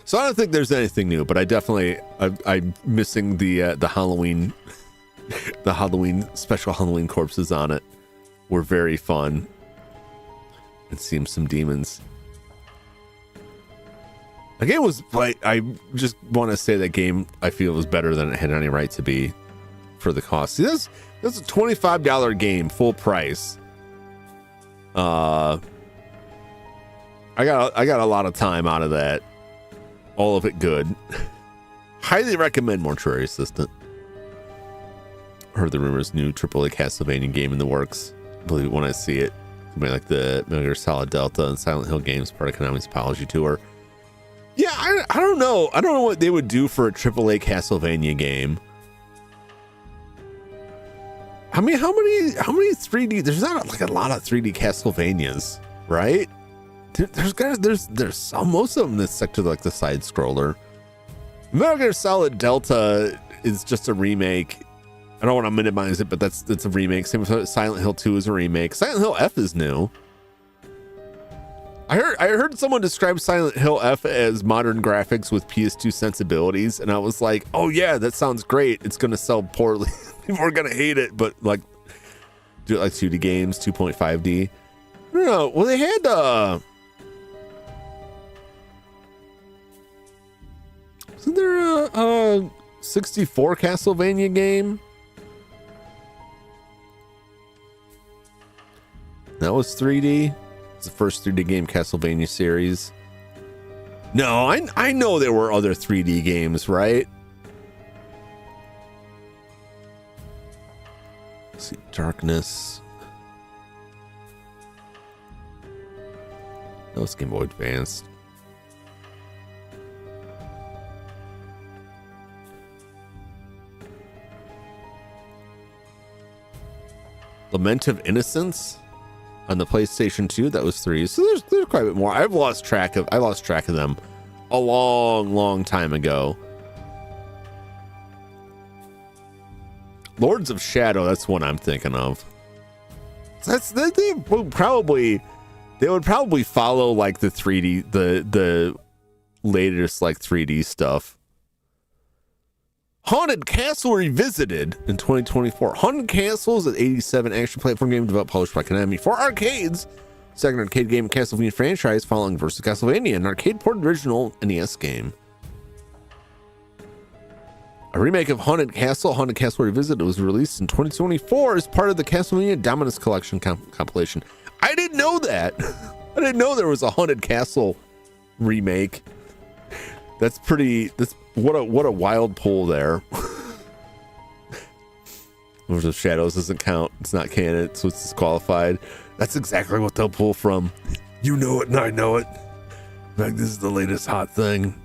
So I don't think there's anything new, but I'm missing the Halloween, the Halloween special Halloween corpses on it were very fun. It seems some demons. The game was I just want to say that game I feel was better than it had any right to be for the cost. See, that's a $25 game, full price. I got a lot of time out of that. All of it good. Highly recommend Mortuary Assistant. Heard the rumors new AAA Castlevania game in the works. Believe it when I see it. It'll be like the Metal Gear Solid Delta and Silent Hill games part of Konami's Apology Tour. Yeah, I don't know. I don't know what they would do for a AAA Castlevania game. I mean, how many 3D? There's not a lot of 3D Castlevanias, right? There's some, most of them that stick to the side scroller. Metal Gear Solid Delta is just a remake. I don't want to minimize it, but it's a remake. Same with Silent Hill 2 is a remake. Silent Hill F is new. I heard someone describe Silent Hill F as modern graphics with PS2 sensibilities, and I was like, oh yeah, that sounds great. It's gonna sell poorly. People are gonna hate it, but do it like 2D games, 2.5D. I don't know. Well, they had isn't there a 64 Castlevania game? That was 3D. It's the first 3D game Castlevania series. No, I know there were other 3D games, right? Let's see, Darkness. That was Game Boy Advance. Lament of Innocence on the PlayStation 2, that was 3. So there's quite a bit more. I lost track of them a long time ago. Lords of Shadow, that's one I'm thinking of. They would probably follow the 3D, the latest 3D stuff. Haunted Castle Revisited in 2024. Haunted Castle is an 87 action platform game developed published by Konami for arcades. Second arcade game in Castlevania franchise following versus Castlevania, an arcade ported original NES game. A remake of Haunted Castle Revisited was released in 2024 as part of the Castlevania Dominus Collection compilation. I didn't know that. I didn't know there was a Haunted Castle remake. That's what a wild pull there. Rivers of Shadows doesn't count. It's not canon, so it's disqualified. That's exactly what they'll pull from. You know it and I know it. In fact, this is the latest hot thing.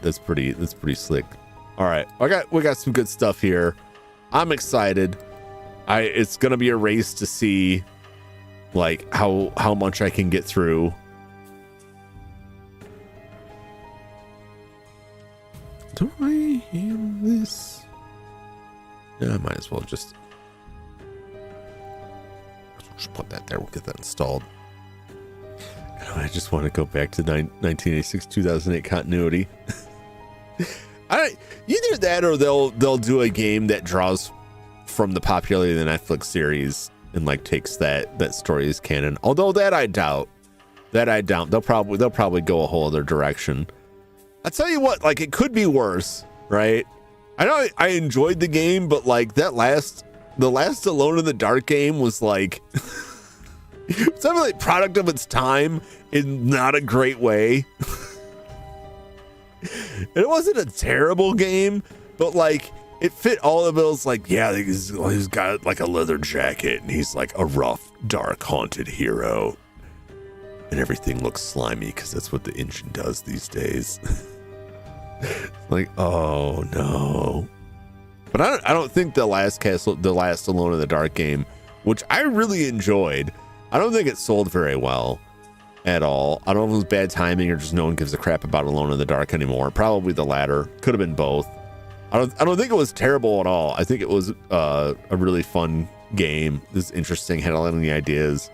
That's pretty slick. All right, we got some good stuff here. I'm excited. It's gonna be a race to see like how much I can get through. Do I have this? Yeah, I might as well just put that there. We'll get that installed. I just want to go back to 1986, 2008 continuity. Either that or they'll do a game that draws from the popularity of the Netflix series and like takes that story as canon. Although that I doubt. They'll probably go a whole other direction. I tell you what, like it could be worse, right? I know I enjoyed the game, but like the last Alone in the Dark game was like something like product of its time in not a great way. It wasn't a terrible game, but like it fit all of those. Like, yeah, he's got like a leather jacket and he's like a rough, dark, haunted hero, and everything looks slimy because that's what the engine does these days. Like, oh no. But I don't think the last Alone in the Dark game, which I really enjoyed, I don't think it sold very well at all. I don't know if it was bad timing or just no one gives a crap about Alone in the Dark anymore. Probably the latter. Could have been both. I don't think it was terrible at all. I think it was a really fun game. This is interesting, had a lot of the ideas.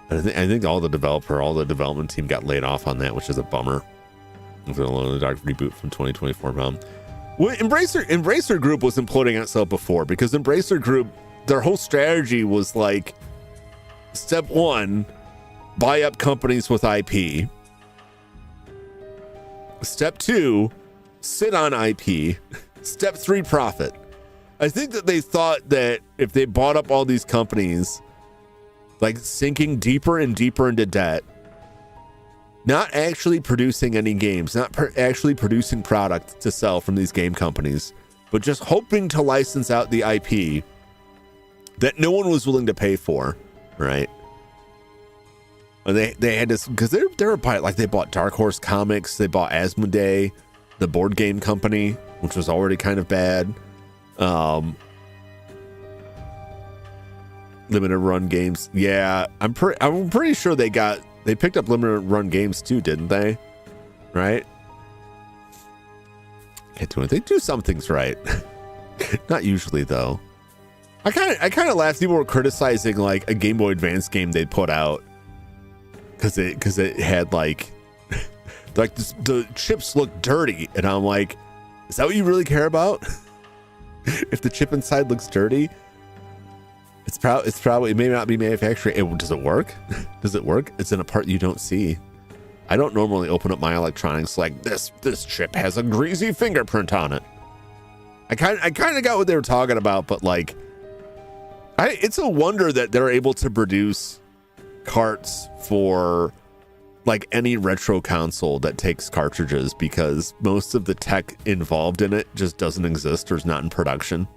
I think all the development team got laid off on that, which is a bummer. The Alone in the Dark reboot from 2024 bomb. Well, Embracer Group was imploding on itself before, because Embracer Group, their whole strategy was like, step one, buy up companies with IP. Step two, sit on IP. Step three, profit. I think that they thought that if they bought up all these companies, like sinking deeper and deeper into debt, not actually producing any games, not actually producing product to sell from these game companies, but just hoping to license out the IP that no one was willing to pay for, right? And they had this, because they were buying, like they bought Dark Horse Comics, they bought Asmodee, the board game company, which was already kind of bad. Limited run games, yeah, I'm pretty sure they picked up limited run games too, didn't they? Right? Can't do it. They do some things right. Not usually though. I kind of laughed. People were criticizing like a Game Boy Advance game they put out because it had like the chips look dirty, and I'm like, is that what you really care about? If the chip inside looks dirty, it's probably, it may not be manufacturing. Does it work? Does it work? It's in a part you don't see. I don't normally open up my electronics like this chip has a greasy fingerprint on it. I kind of got what they were talking about, but like, it's a wonder that they're able to produce carts for like any retro console that takes cartridges, because most of the tech involved in it just doesn't exist or is not in production,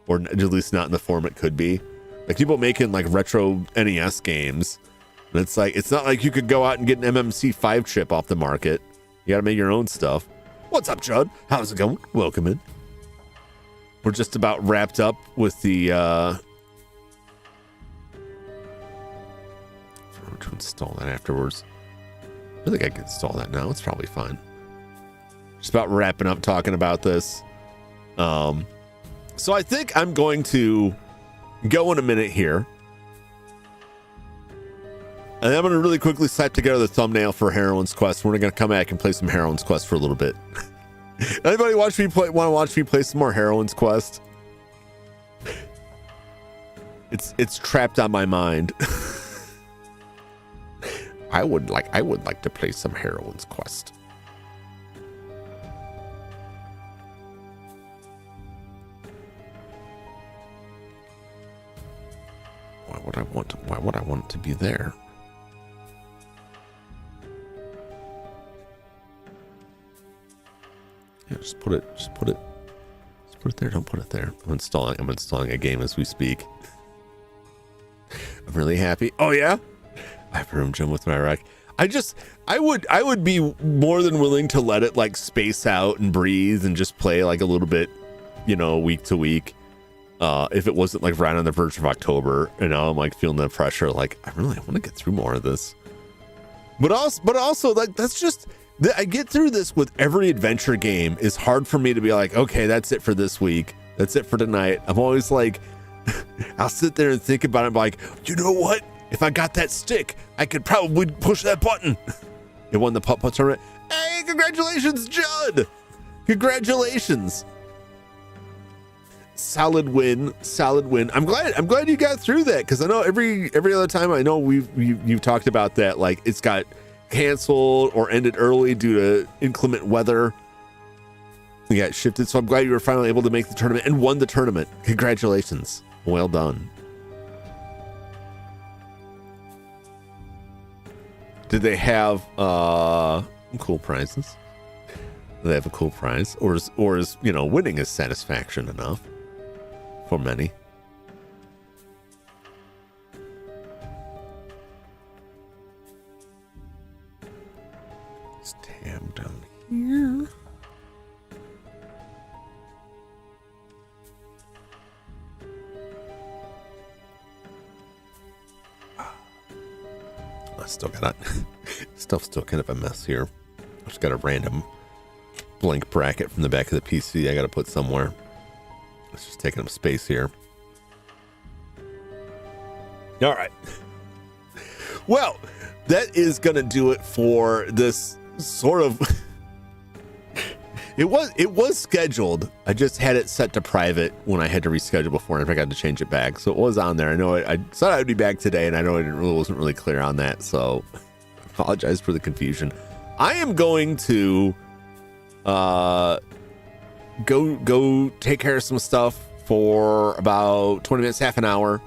or at least not in the form it could be. Like people making like retro NES games, and it's like, it's not like you could go out and get an MMC 5 chip off the market. You gotta make your own stuff. What's up, Judd? How's it going? Welcome in. We're just about wrapped up with the to install that afterwards. I think I can install that now. It's probably fine. Just about wrapping up talking about this. So I think I'm going to go in a minute here, and I'm going to really quickly slap together the thumbnail for Heroine's Quest. We're going to come back and play some Heroine's Quest for a little bit. Anybody want to watch me play some more Heroine's Quest? It's trapped on my mind. I would like to play some Heroine's Quest. Why would I want it to be there? Yeah, just put it there. Don't put it there. I'm installing a game as we speak. I'm really happy. Oh yeah, I have a room gym with my rack. I would be more than willing to let it like space out and breathe and just play like a little bit, week to week. If it wasn't like right on the verge of October, I'm like feeling the pressure. Like I really want to get through more of this. But also like that's just. I get through this with every adventure game. It's hard for me to be like, okay, that's it for this week. That's it for tonight. I'm always like, I'll sit there and think about it. I'm like, you know what? If I got that stick, I could probably push that button. It won the putt-putt tournament. Hey, congratulations, Judd. Congratulations. Solid win. I'm glad you got through that, because I know every other time I know you've talked about that, like it's got canceled or ended early due to inclement weather. You got shifted, so I'm glad you were finally able to make the tournament and won the tournament. Congratulations. Well done. Did they have cool prizes? Do they have a cool prize? Or is winning is satisfaction enough for many? Tab down here. I still got stuff's still kind of a mess here. I just got a random blank bracket from the back of the PC I got to put somewhere. It's just taking up space here. All right. Well, that is gonna do it for this sort of. It was scheduled. I just had it set to private when I had to reschedule before, and I forgot to change it back. So it was on there. I know I thought I'd be back today, and I know wasn't really clear on that. So I apologize for the confusion. I am going to go take care of some stuff for about 20 minutes, half an hour.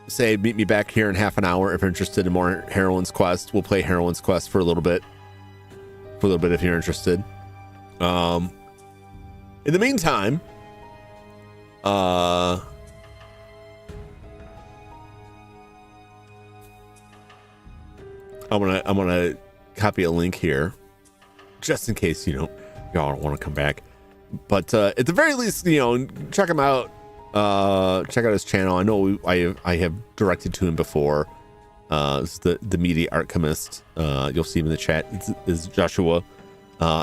Say meet me back here in half an hour if you're interested in more Heroine's Quest. We'll play Heroine's Quest for a little bit if you're interested. In the meantime, I'm gonna copy a link here just in case y'all don't want to come back. But at the very least, check him out. Check out his channel. I know I have directed to him before. It's the media art chemist. You'll see him in the chat. It's Joshua.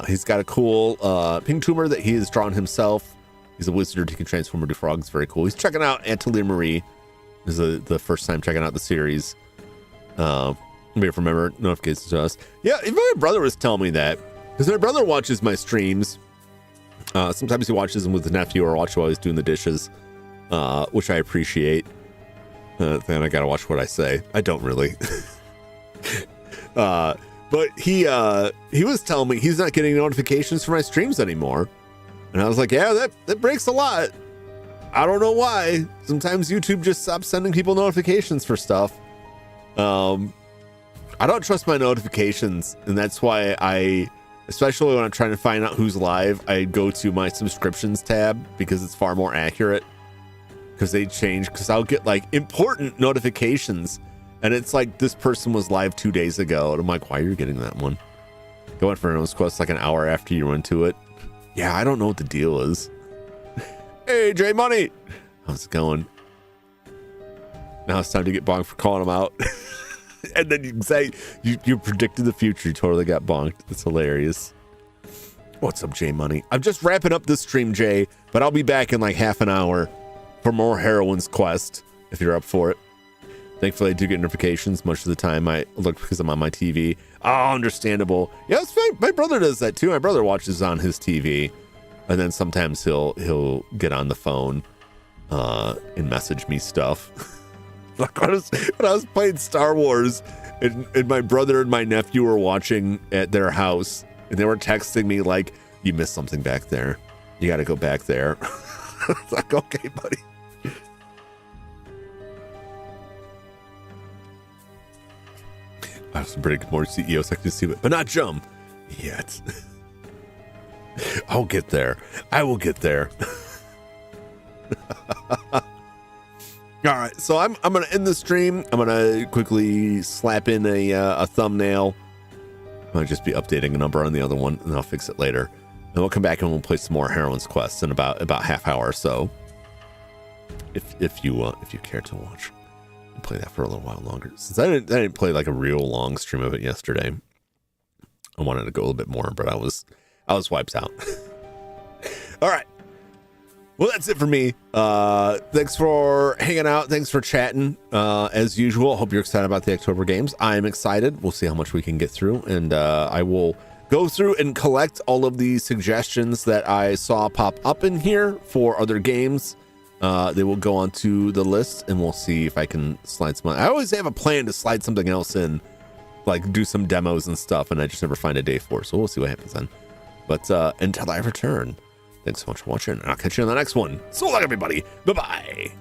He's got a cool pink tumor that he has drawn himself. He's a wizard. He can transform into frogs. Very cool. He's checking out Atelier Marie. This is the first time checking out the series. Maybe remember notifications to us. Yeah, even my brother was telling me that, because my brother watches my streams. Sometimes he watches them with his nephew or watch while he's doing the dishes, which I appreciate. Then I gotta watch what I say. I don't really. But he was telling me he's not getting notifications for my streams anymore. And I was like, yeah, that breaks a lot. I don't know why. Sometimes YouTube just stops sending people notifications for stuff. I don't trust my notifications, and that's why especially when I'm trying to find out who's live, I go to my subscriptions tab because it's far more accurate. Because they change, because I'll get like important notifications, and it's like this person was live 2 days ago, and I'm like, why are you getting that one? Going for Heroine's Quest like an hour after you went to it. Yeah, I don't know what the deal is. Hey, J Money, how's it going? Now it's time to get bonked for calling him out. And then you can say you predicted the future. You totally got bonked. It's hilarious. What's up, J Money? I'm just wrapping up this stream, Jay, but I'll be back in like half an hour for more Heroine's Quest if you're up for it. Thankfully, I do get notifications most of the time. I look because I'm on my TV. Oh, understandable. Yeah, it's fine. My brother does that too. My brother watches on his TV, and then sometimes he'll get on the phone and message me stuff. Like when I was playing Star Wars and my brother and my nephew were watching at their house, and they were texting me like, "You missed something back there. You got to go back there." It's like, okay, buddy. I have some pretty more CEOs I can see it, but not Jum yet. I'll get there. I will get there. All right, so I'm gonna end the stream. I'm gonna quickly slap in a thumbnail. I'll just be updating a number on the other one, and I'll fix it later. And we'll come back and we'll play some more Heroine's Quest in about half hour or so. If you care to watch, and play that for a little while longer. Since I didn't play like a real long stream of it yesterday, I wanted to go a little bit more, but I was wiped out. All right. Well, that's it for me. Thanks for hanging out. Thanks for chatting. As usual, hope you're excited about the October games. I'm excited. We'll see how much we can get through, and I will go through and collect all of the suggestions that I saw pop up in here for other games. They will go onto the list, and we'll see if I can slide some. I always have a plan to slide something else in, like do some demos and stuff, and I just never find a day for it. So we'll see what happens then. But until I return, thanks so much for watching, and I'll catch you on the next one. So long, everybody. Bye-bye.